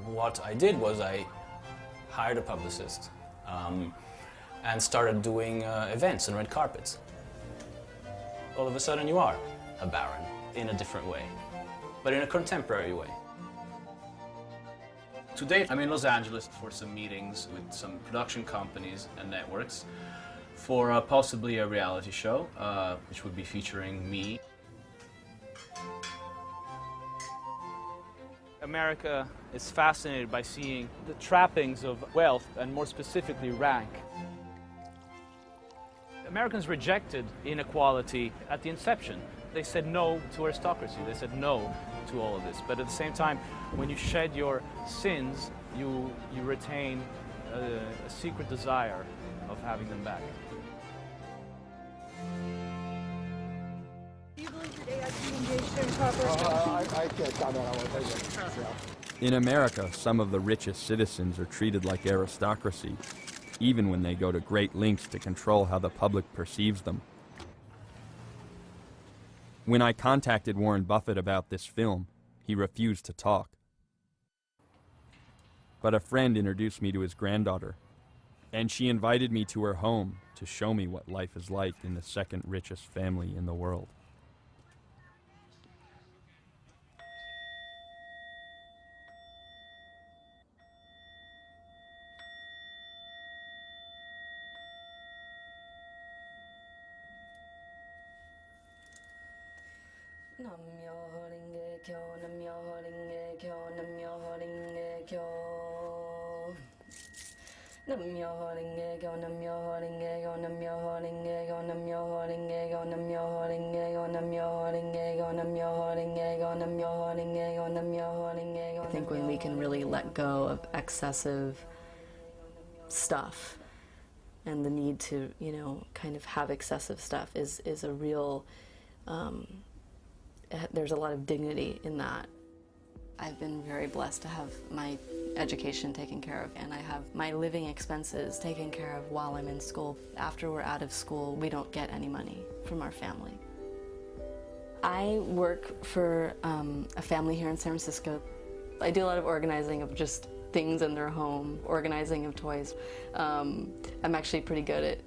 what I did was I hired a publicist and started doing events and red carpets. All of a sudden you are a baron in a different way, but in a contemporary way. Today I'm in Los Angeles for some meetings with some production companies and networks for possibly a reality show, which would be featuring me. America is fascinated by seeing the trappings of wealth, and more specifically rank. Americans rejected inequality at the inception. They said no to aristocracy, they said no to all of this. But at the same time, when you shed your sins, you retain a secret desire of having them back. Do you believe that AI can be engaged in proper I can't comment on what they In America, some of the richest citizens are treated like aristocracy, even when they go to great lengths to control how the public perceives them. When I contacted Warren Buffett about this film, he refused to talk. But a friend introduced me to his granddaughter, and she invited me to her home to show me what life is like in the second richest family in the world. I think when we can really let go of excessive stuff and the need to, you know, kind of have excessive stuff is a real, there's a lot of dignity in that. I've been very blessed to have my education taken care of, and I have my living expenses taken care of while I'm in school. After we're out of school, we don't get any money from our family. I work for a family here in San Francisco. I do a lot of organizing of just things in their home, organizing of toys. I'm actually pretty good at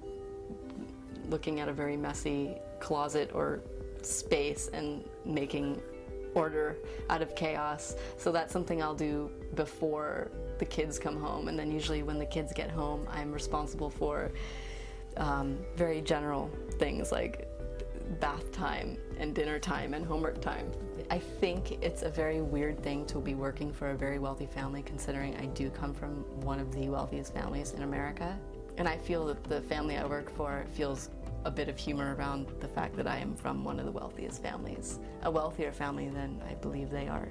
looking at a very messy closet or space and making order out of chaos. So that's something I'll do before the kids come home, and then usually when the kids get home, I'm responsible for very general things like bath time and dinner time and homework time. I think it's a very weird thing to be working for a very wealthy family, considering I do come from one of the wealthiest families in America. And I feel that the family I work for feels a bit of humor around the fact that I am from one of the wealthiest families, a wealthier family than I believe they are.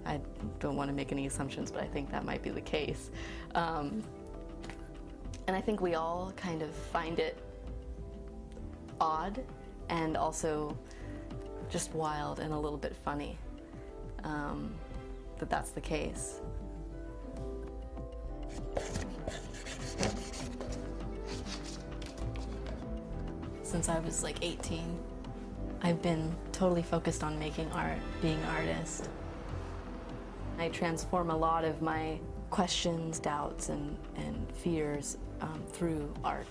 I don't want to make any assumptions, but I think that might be the case. And I think we all kind of find it odd and also just wild and a little bit funny that that's the case. Since I was like 18, I've been totally focused on making art, being an artist. I transform a lot of my questions, doubts, and fears through art.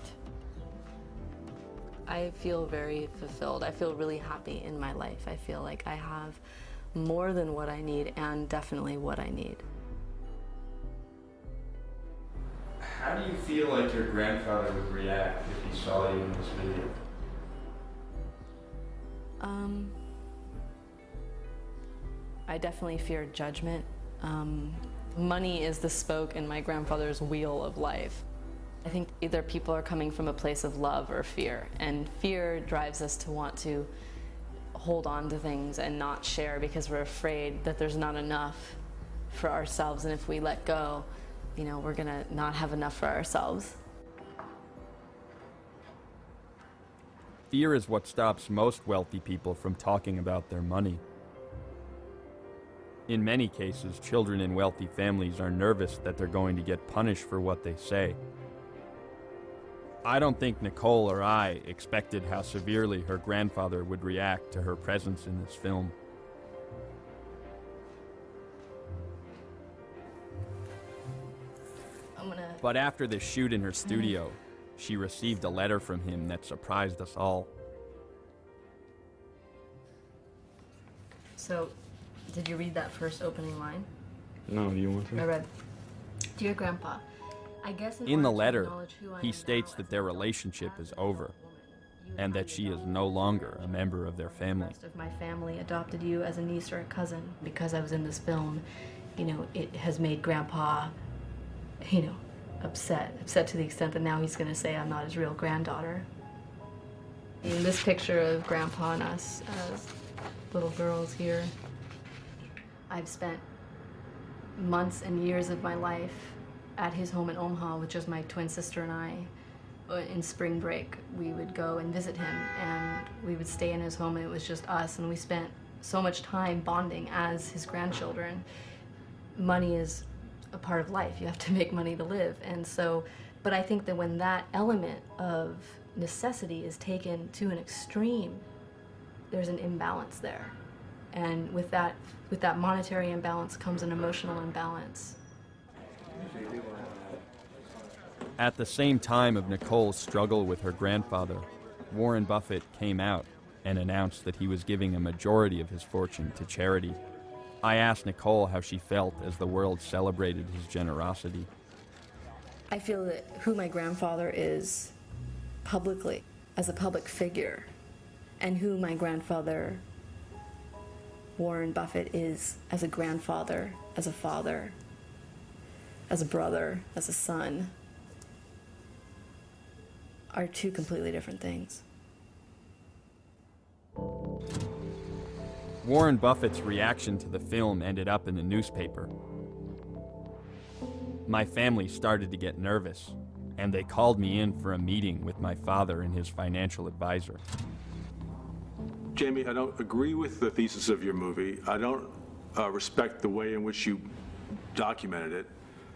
I feel very fulfilled. I feel really happy in my life. I feel like I have more than what I need, and definitely what I need. How do you feel like your grandfather would react if he saw you in this video? I definitely fear judgment. Money is the spoke in my grandfather's wheel of life. I think either people are coming from a place of love or fear, and fear drives us to want to hold on to things and not share because we're afraid that there's not enough for ourselves, and if we let go, you know, we're gonna not have enough for ourselves. Fear is what stops most wealthy people from talking about their money. In many cases, children in wealthy families are nervous that they're going to get punished for what they say. I don't think Nicole or I expected how severely her grandfather would react to her presence in this film. But after the shoot in her studio, she received a letter from him that surprised us all. So, did you read that first opening line? No, do you want to? I read, "Dear Grandpa, I guess In the letter, he states that their relationship is over, and that she is no longer a member of their family. Most of my family adopted you as a niece or a cousin. Because I was in this film, you know, it has made Grandpa, you know, upset to the extent that now he's going to say I'm not his real granddaughter." In this picture of Grandpa and us as little girls here, I've spent months and years of my life at his home in Omaha with just my twin sister and I. In spring break, we would go and visit him, and we would stay in his home, and it was just us, and we spent so much time bonding as his grandchildren. Money is a part of life. You have to make money to live. And so, but I think that when that element of necessity is taken to an extreme, there's an imbalance there. And with that monetary imbalance comes an emotional imbalance. At the same time of Nicole's struggle with her grandfather, Warren Buffett came out and announced that he was giving a majority of his fortune to charity. I asked Nicole how she felt as the world celebrated his generosity. I feel that who my grandfather is publicly, as a public figure, and who my grandfather, Warren Buffett, is as a grandfather, as a father, as a brother, as a son, are two completely different things. Warren Buffett's reaction to the film ended up in the newspaper. My family started to get nervous, and they called me in for a meeting with my father and his financial advisor. Jamie, I don't agree with the thesis of your movie. I don't respect the way in which you documented it.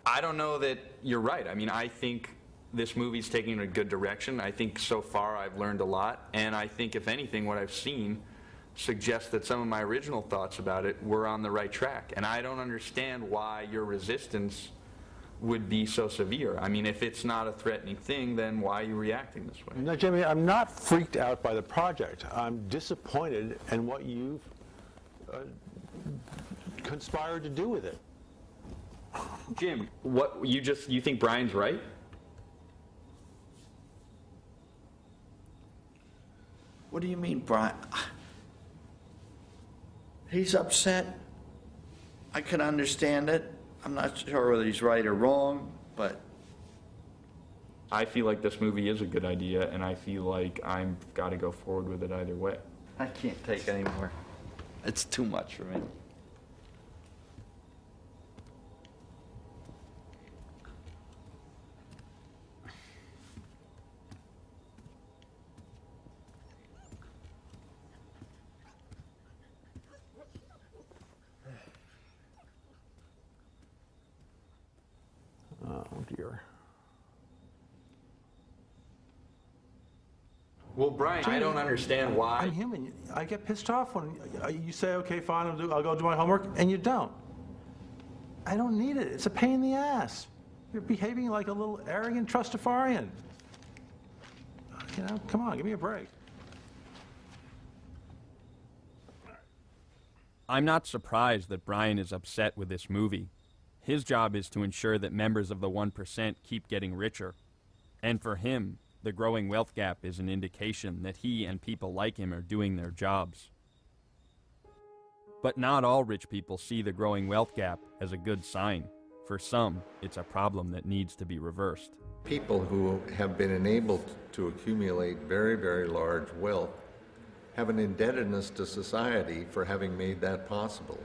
I don't know that you're right. I mean, I think this movie's taking in a good direction. I think so far I've learned a lot, and I think, if anything, what I've seen suggests that some of my original thoughts about it were on the right track. And I don't understand why your resistance would be so severe. I mean, if it's not a threatening thing, then why are you reacting this way? No, Jamie, I'm not freaked out by the project. I'm disappointed in what you've conspired to do with it. Jim, you think Brian's right? What do you mean, Brian? He's upset. I can understand it. I'm not sure whether he's right or wrong, but I feel like this movie is a good idea, and I feel like I've got to go forward with it either way. I can't take any more. It's too much for me. Oh, dear. Well, Brian, I don't understand why. I'm human. I get pissed off when you say, okay, fine, I'll go do my homework, and you don't. I don't need it. It's a pain in the ass. You're behaving like a little arrogant trustafarian. You know, come on, give me a break. I'm not surprised that Brian is upset with this movie. His job is to ensure that members of the 1% keep getting richer. And for him, the growing wealth gap is an indication that he and people like him are doing their jobs. But not all rich people see the growing wealth gap as a good sign. For some, it's a problem that needs to be reversed. People who have been enabled to accumulate very, very large wealth have an indebtedness to society for having made that possible.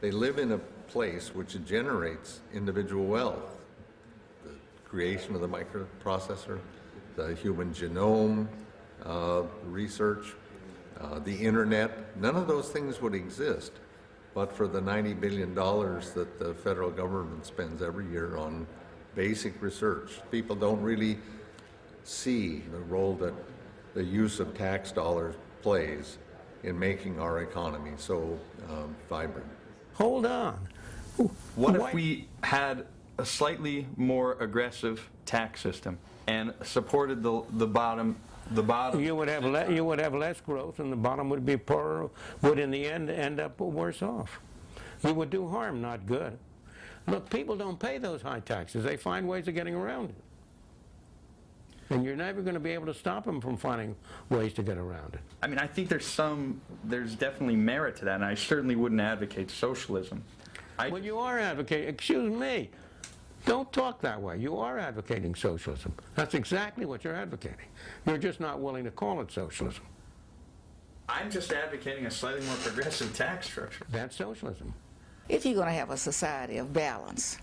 They live in a place which generates individual wealth. The creation of the microprocessor, the human genome research, the internet, none of those things would exist but for the $90 billion that the federal government spends every year on basic research. People don't really see the role that the use of tax dollars plays in making our economy so vibrant. Hold on. What if we had a slightly more aggressive tax system and supported the bottom? You would have less growth, and the bottom would be poorer. Would in the end up worse off. You would do harm, not good. Look, people don't pay those high taxes. They find ways of getting around it. And you're never going to be able to stop them from finding ways to get around it. I mean, I think there's definitely merit to that, and I certainly wouldn't advocate socialism. Well, you are advocating, excuse me, don't talk that way. You are advocating socialism. That's exactly what you're advocating. You're just not willing to call it socialism. I'm just advocating a slightly more progressive tax structure. That's socialism. If you're going to have a society of balance,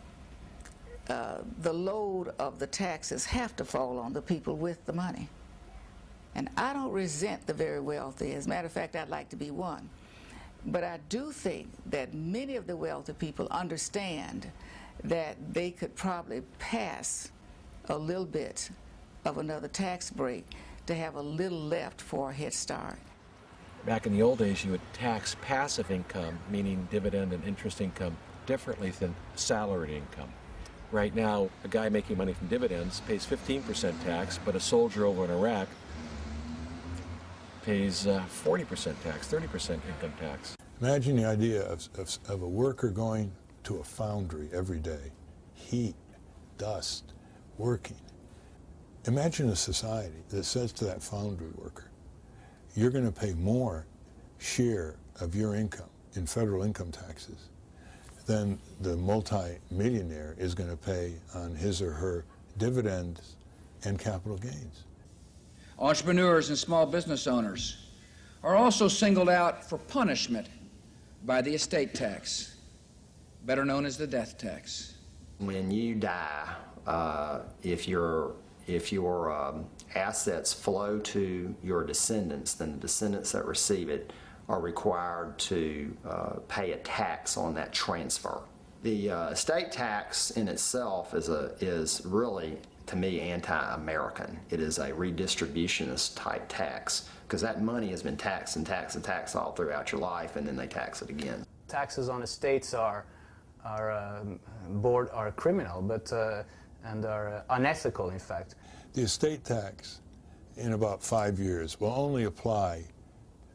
the load of the taxes have to fall on the people with the money. And I don't resent the very wealthy. As a matter of fact, I'd like to be one. But I do think that many of the wealthy people understand that they could probably pass a little bit of another tax break to have a little left for a head start. Back in the old days, you would tax passive income, meaning dividend and interest income, differently than salaried income. Right now, a guy making money from dividends pays 15% tax, but a soldier over in Iraq pays 40% tax, 30% income tax. Imagine the idea of a worker going to a foundry every day, heat, dust, working. Imagine a society that says to that foundry worker, you're going to pay more share of your income in federal income taxes than the multi-millionaire is going to pay on his or her dividends and capital gains. Entrepreneurs and small business owners are also singled out for punishment by the estate tax, better known as the death tax. When you die, if your assets flow to your descendants, then the descendants that receive it are required to pay a tax on that transfer. The estate tax in itself is really, to me, anti-American. It is a redistributionist type tax because that money has been taxed and taxed and taxed all throughout your life, and then they tax it again. Taxes on estates are criminal, but and are unethical, in fact. The estate tax, in about 5 years, will only apply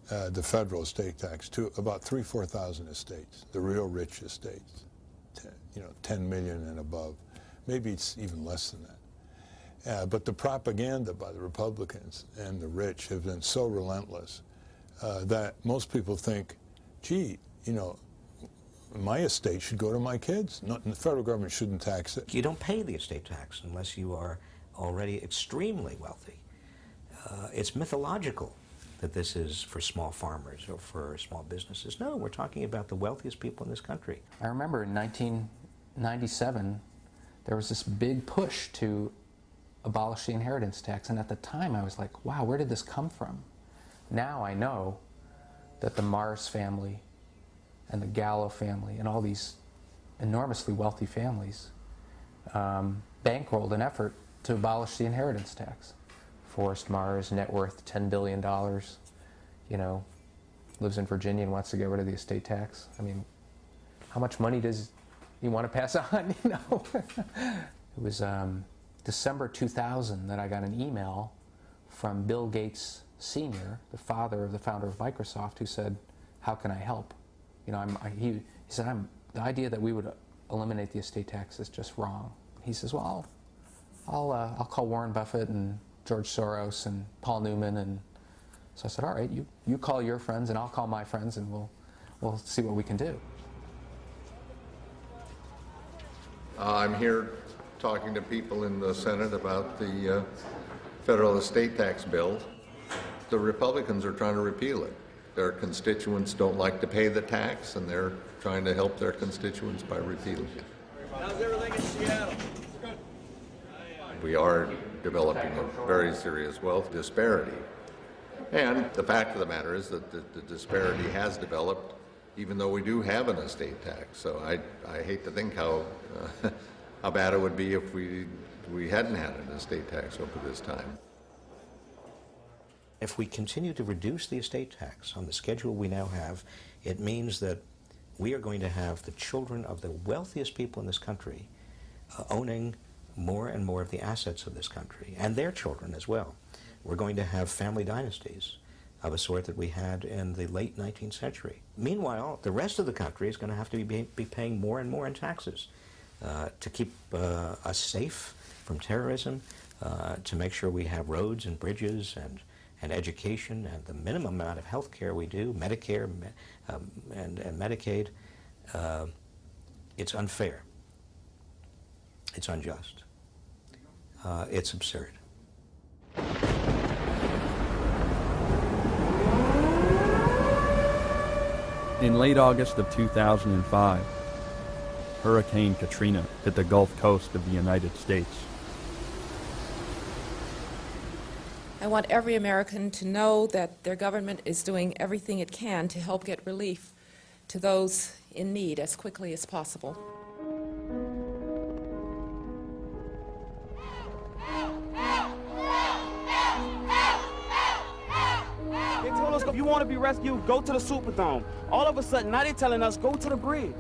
the federal estate tax to about 4,000 estates, the real rich estates, 10 million and above. Maybe it's even less than that. But the propaganda by the Republicans and the rich have been so relentless that most people think, gee, my estate should go to my kids. The federal government shouldn't tax it. You don't pay the estate tax unless you are already extremely wealthy. It's mythological that this is for small farmers or for small businesses. No, we're talking about the wealthiest people in this country. I remember in 1997, there was this big push to abolish the inheritance tax, and at the time I was like, wow, where did this come from? Now I know that the Mars family and the Gallo family and all these enormously wealthy families bankrolled an effort to abolish the inheritance tax. Forrest Mars, net worth $10 billion, lives in Virginia and wants to get rid of the estate tax. I mean, how much money does he want to pass on, It was December 2000 that I got an email from Bill Gates Sr., the father of the founder of Microsoft, who said, how can I help? He said, the idea that we would eliminate the estate tax is just wrong. He says, well, I'll call Warren Buffett and George Soros and Paul Newman, and so I said, all right, you call your friends and I'll call my friends, and we'll see what we can do. I'm here talking to people in the Senate about the federal estate tax bill. The Republicans are trying to repeal it. Their constituents don't like to pay the tax, and they're trying to help their constituents by repealing it. How's everything in Seattle? We are developing a very serious wealth disparity. And the fact of the matter is that the disparity has developed even though we do have an estate tax. So I hate to think how bad it would be if we hadn't had an estate tax over this time. If we continue to reduce the estate tax on the schedule we now have, it means that we are going to have the children of the wealthiest people in this country owning more and more of the assets of this country, and their children as well. We're going to have family dynasties of a sort that we had in the late 19th century. Meanwhile, the rest of the country is going to have to be paying more and more in taxes to keep us safe from terrorism, to make sure we have roads and bridges and education and the minimum amount of health care we do, Medicare and Medicaid. It's unfair. It's unjust. It's absurd. In late August of 2005, Hurricane Katrina hit the Gulf Coast of the United States. I want every American to know that their government is doing everything it can to help get relief to those in need as quickly as possible. They told us if you want to be rescued, go to the Superdome. All of a sudden, now they're telling us go to the bridge.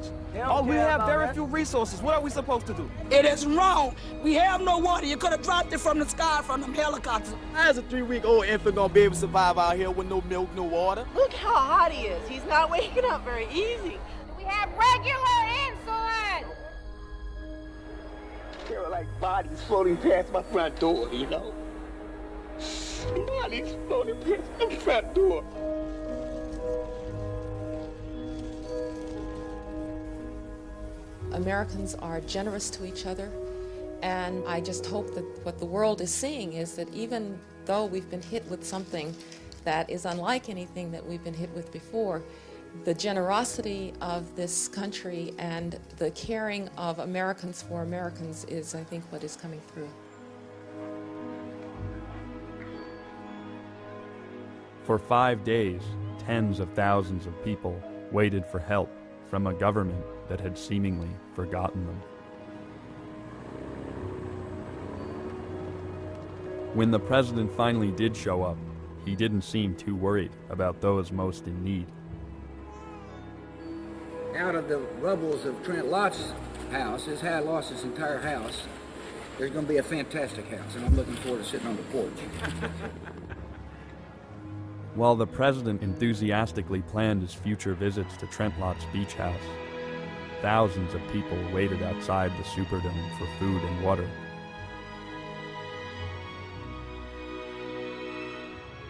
Oh, we have very few resources. What are we supposed to do? It is wrong. We have no water. You could have dropped it from the sky from them helicopters. How's a 3-week-old infant gonna be able to survive out here with no milk, no water? Look how hot he is. He's not waking up very easy. We have regular insulin. There were like bodies floating past my front door, you know? Bodies floating past my front door. Americans are generous to each other, and I just hope that what the world is seeing is that even though we've been hit with something that is unlike anything that we've been hit with before, the generosity of this country and the caring of Americans for Americans is, I think, what is coming through. For 5 days, tens of thousands of people waited for help from a government that had seemingly forgotten them. When the president finally did show up, he didn't seem too worried about those most in need. Out of the rubbles of Trent Lott's house, his had lost his entire house, there's going to be a fantastic house, and I'm looking forward to sitting on the porch. While the president enthusiastically planned his future visits to Trent Lott's beach house, thousands of people waited outside the Superdome for food and water.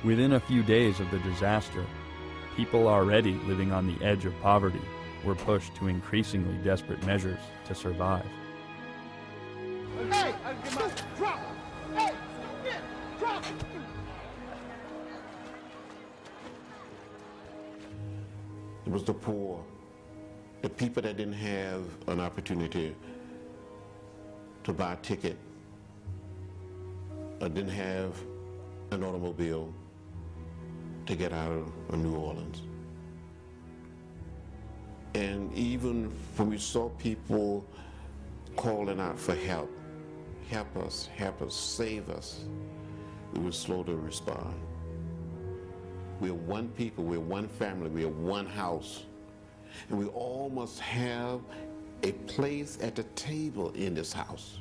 Within a few days of the disaster, people already living on the edge of poverty were pushed to increasingly desperate measures to survive. Hey, drop! Hey, drop! It was the poor, the people that didn't have an opportunity to buy a ticket, or didn't have an automobile to get out of New Orleans. And even when we saw people calling out for help us, save us, we were slow to respond. We're one people, we're one family, we're one house. And we all must have a place at the table in this house.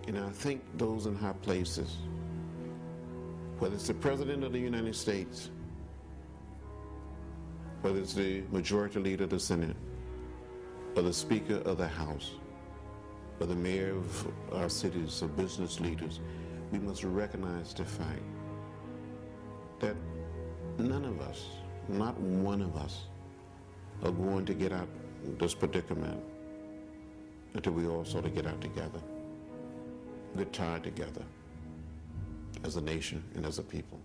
And I think those in high places, whether it's the President of the United States, whether it's the Majority Leader of the Senate, or the Speaker of the House, or the Mayor of our cities, or business leaders, we must recognize the fact that none of us, not one of us, are going to get out of this predicament until we all sort of get out together, get tired together as a nation and as a people.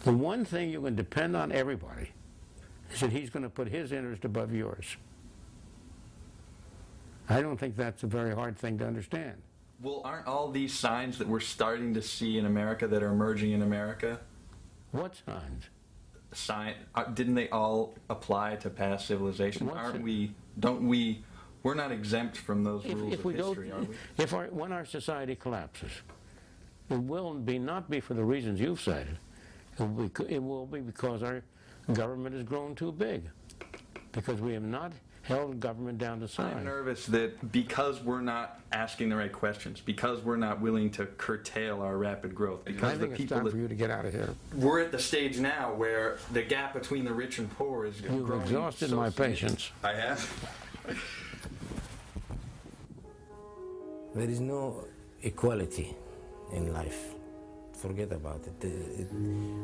The one thing you can depend on everybody is that he's going to put his interest above yours. I don't think that's a very hard thing to understand. Well, aren't all these signs that we're starting to see in America that are emerging in America? What signs? Didn't they all apply to past civilization? We're not exempt from those rules of history, are we? When our society collapses, it will not be for the reasons you've cited. It will be because our government has grown too big, because we have not held government down to size. I'm nervous that because we're not asking the right questions, because we're not willing to curtail our rapid growth, because I think it's time for you to get out of here. We're at the stage now where the gap between the rich and poor is growing. You've exhausted my patience. I have. There is no equality in life. Forget about it.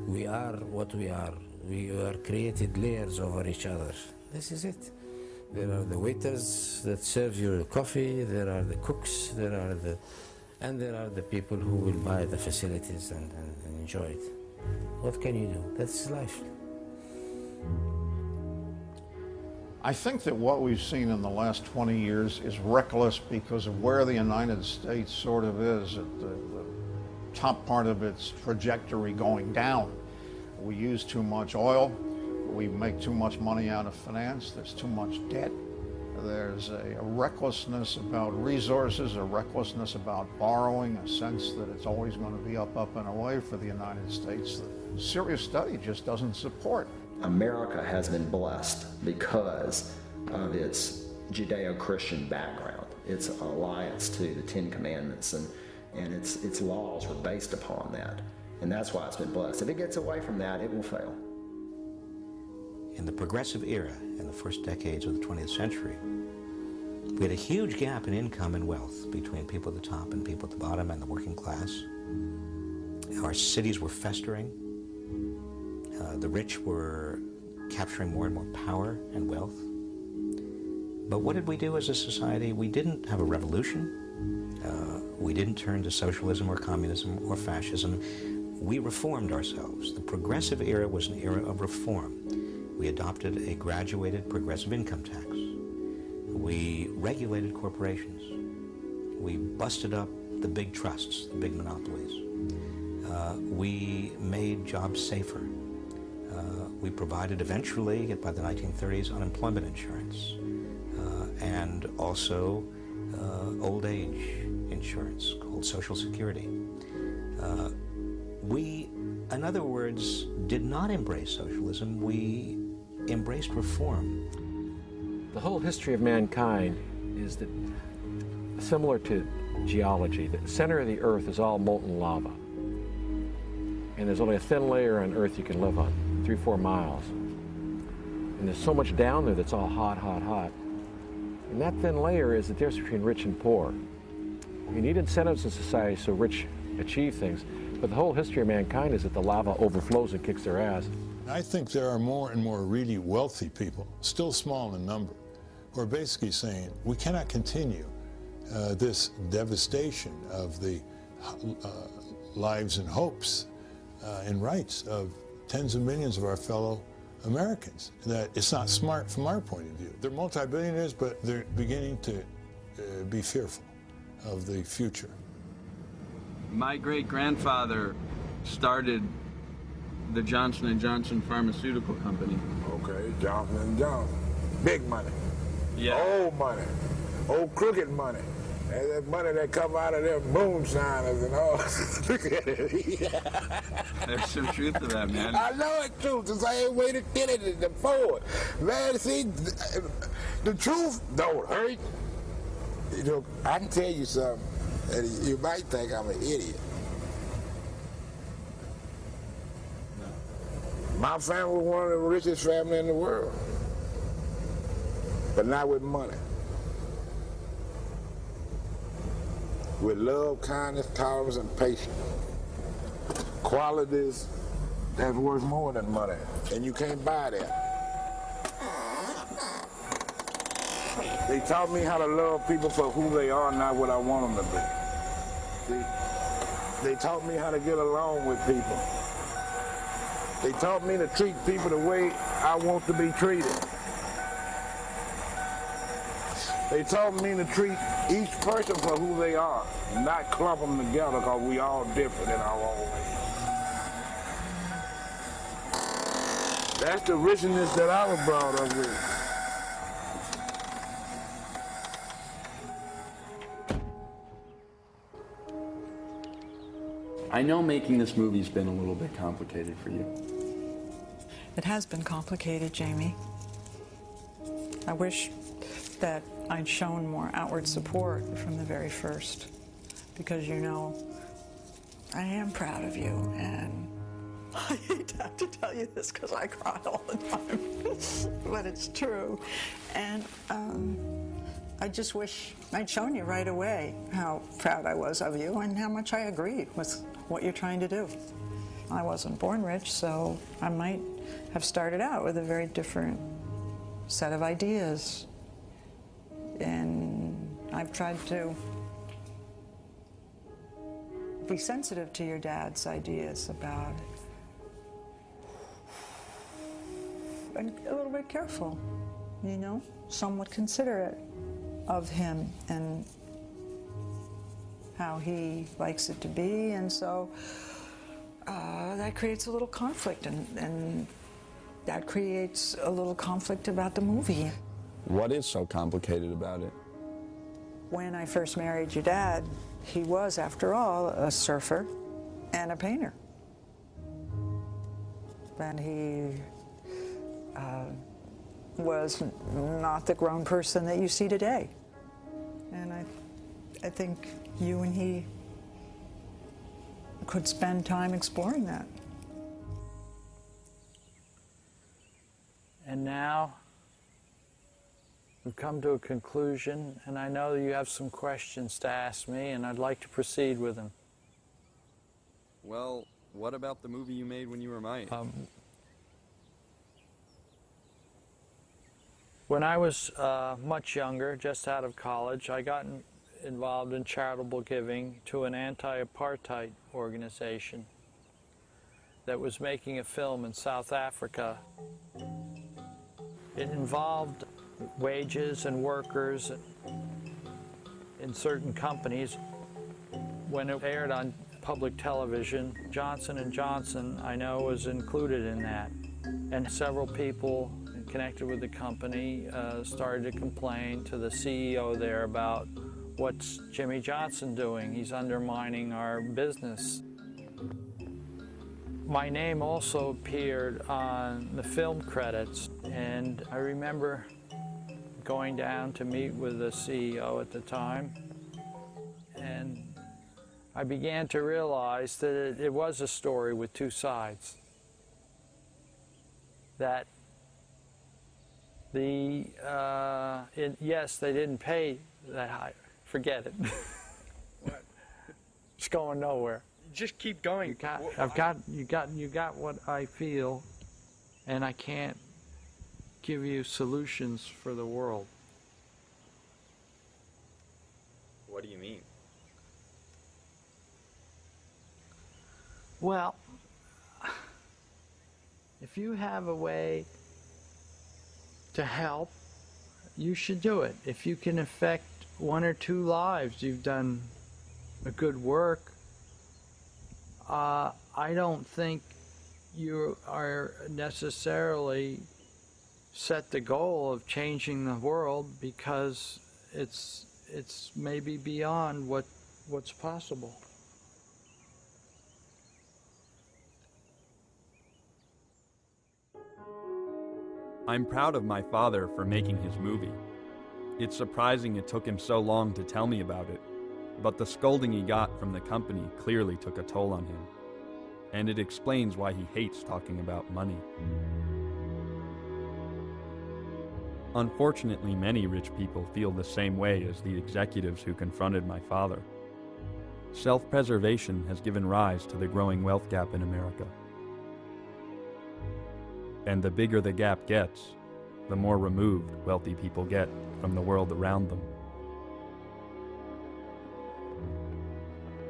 We are what we are. We are created layers over each other. This is it. There are the waiters that serve you coffee, there are the cooks, and there are the people who will buy the facilities and enjoy it. What can you do? That's life. I think that what we've seen in the last 20 years is reckless because of where the United States sort of is at the top part of its trajectory going down. We use too much oil. We make too much money out of finance. There's too much debt. There's a recklessness about resources, a recklessness about borrowing, a sense that it's always going to be up, and away for the United States that serious study just doesn't support. America has been blessed because of its Judeo-Christian background, its alliance to the Ten Commandments, and its laws were based upon that. And that's why it's been blessed. If it gets away from that, it will fail. In the progressive era, in the first decades of the 20th century, we had a huge gap in income and wealth between people at the top and people at the bottom and the working class. Our cities were festering. The rich were capturing more and more power and wealth. But what did we do as a society? We didn't have a revolution. We didn't turn to socialism or communism or fascism. We reformed ourselves. The progressive era was an era of reform. We adopted a graduated progressive income tax. We regulated corporations. We busted up the big trusts, the big monopolies. We made jobs safer. We provided eventually, by the 1930s, unemployment insurance and also old age insurance called Social Security. We, in other words, did not embrace socialism. We embraced reform. The whole history of mankind is that similar to geology. The center of the earth is all molten lava. And there's only a thin layer on earth you can live on, 3-4 miles. And there's so much down there that's all hot, hot, hot. And that thin layer is the difference between rich and poor. You need incentives in society so rich achieve things, but the whole history of mankind is that the lava overflows and kicks their ass. I think there are more and more really wealthy people, still small in number, who are basically saying we cannot continue this devastation of the lives and hopes and rights of tens of millions of our fellow Americans. That it's not smart from our point of view. They're multi-billionaires, but they're beginning to be fearful of the future. My great-grandfather started the Johnson & Johnson Pharmaceutical Company. Okay, Johnson & Johnson. Big money. Yeah. Old money. Old crooked money. And that money that come out of them moonshiners and all. Look at it. There's some truth to that, man. I know it's truth. It's the same way to get it to forward. Man, see, the truth don't hurt. You know, I can tell you something, and you might think I'm an idiot. My family was one of the richest families in the world, but not with money. With love, kindness, tolerance, and patience. Qualities that's worth more than money, and you can't buy that. They taught me how to love people for who they are, not what I want them to be. See? They taught me how to get along with people. They taught me to treat people the way I want to be treated. They taught me to treat each person for who they are, not clump them together because we all different in our own way. That's the richness that I was brought up with. I know making this movie's been a little bit complicated for you. It has been complicated, Jamie. I wish that I'd shown more outward support from the very first, because you know, I am proud of you, and I hate to have to tell you this because I cry all the time, but it's true. And I just wish I'd shown you right away how proud I was of you and how much I agreed with what you're trying to do. I wasn't born rich, so I might have started out with a very different set of ideas. And I've tried to be sensitive to your dad's ideas about it. And a little bit careful, you know, somewhat considerate of him and how he likes it to be, and so that creates a little conflict, and that creates a little conflict about the movie. What is so complicated about it? When I first married your dad, he was, after all, a surfer and a painter. And he was not the grown person that you see today. And I think you and he could spend time exploring that. And now we've come to a conclusion, and I know you have some questions to ask me, and I'd like to proceed with them. Well, what about the movie you made when you were my age? When I was much younger, just out of college, I got involved in charitable giving to an anti-apartheid organization that was making a film in South Africa. It involved wages and workers in certain companies. When it aired on public television, Johnson & Johnson, I know, was included in that. And several people connected with the company started to complain to the CEO there about, what's Jimmy Johnson doing? He's undermining our business. My name also appeared on the film credits, and I remember going down to meet with the CEO at the time, and I began to realize that it was a story with two sides. That yes, they didn't pay that high. Forget it. What? It's going nowhere. Just keep going. You got what I feel, and I can't give you solutions for the world. What do you mean? Well, if you have a way to help, you should do it. If you can affect one or two lives, you've done a good work. I don't think you are necessarily set the goal of changing the world, because it's maybe beyond what's possible. I'm proud of my father for making his movie. It's surprising it took him so long to tell me about it, but the scolding he got from the company clearly took a toll on him, and it explains why he hates talking about money. Unfortunately, many rich people feel the same way as the executives who confronted my father. Self-preservation has given rise to the growing wealth gap in America. And the bigger the gap gets, the more removed wealthy people get from the world around them.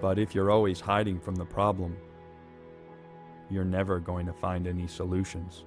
But if you're always hiding from the problem, you're never going to find any solutions.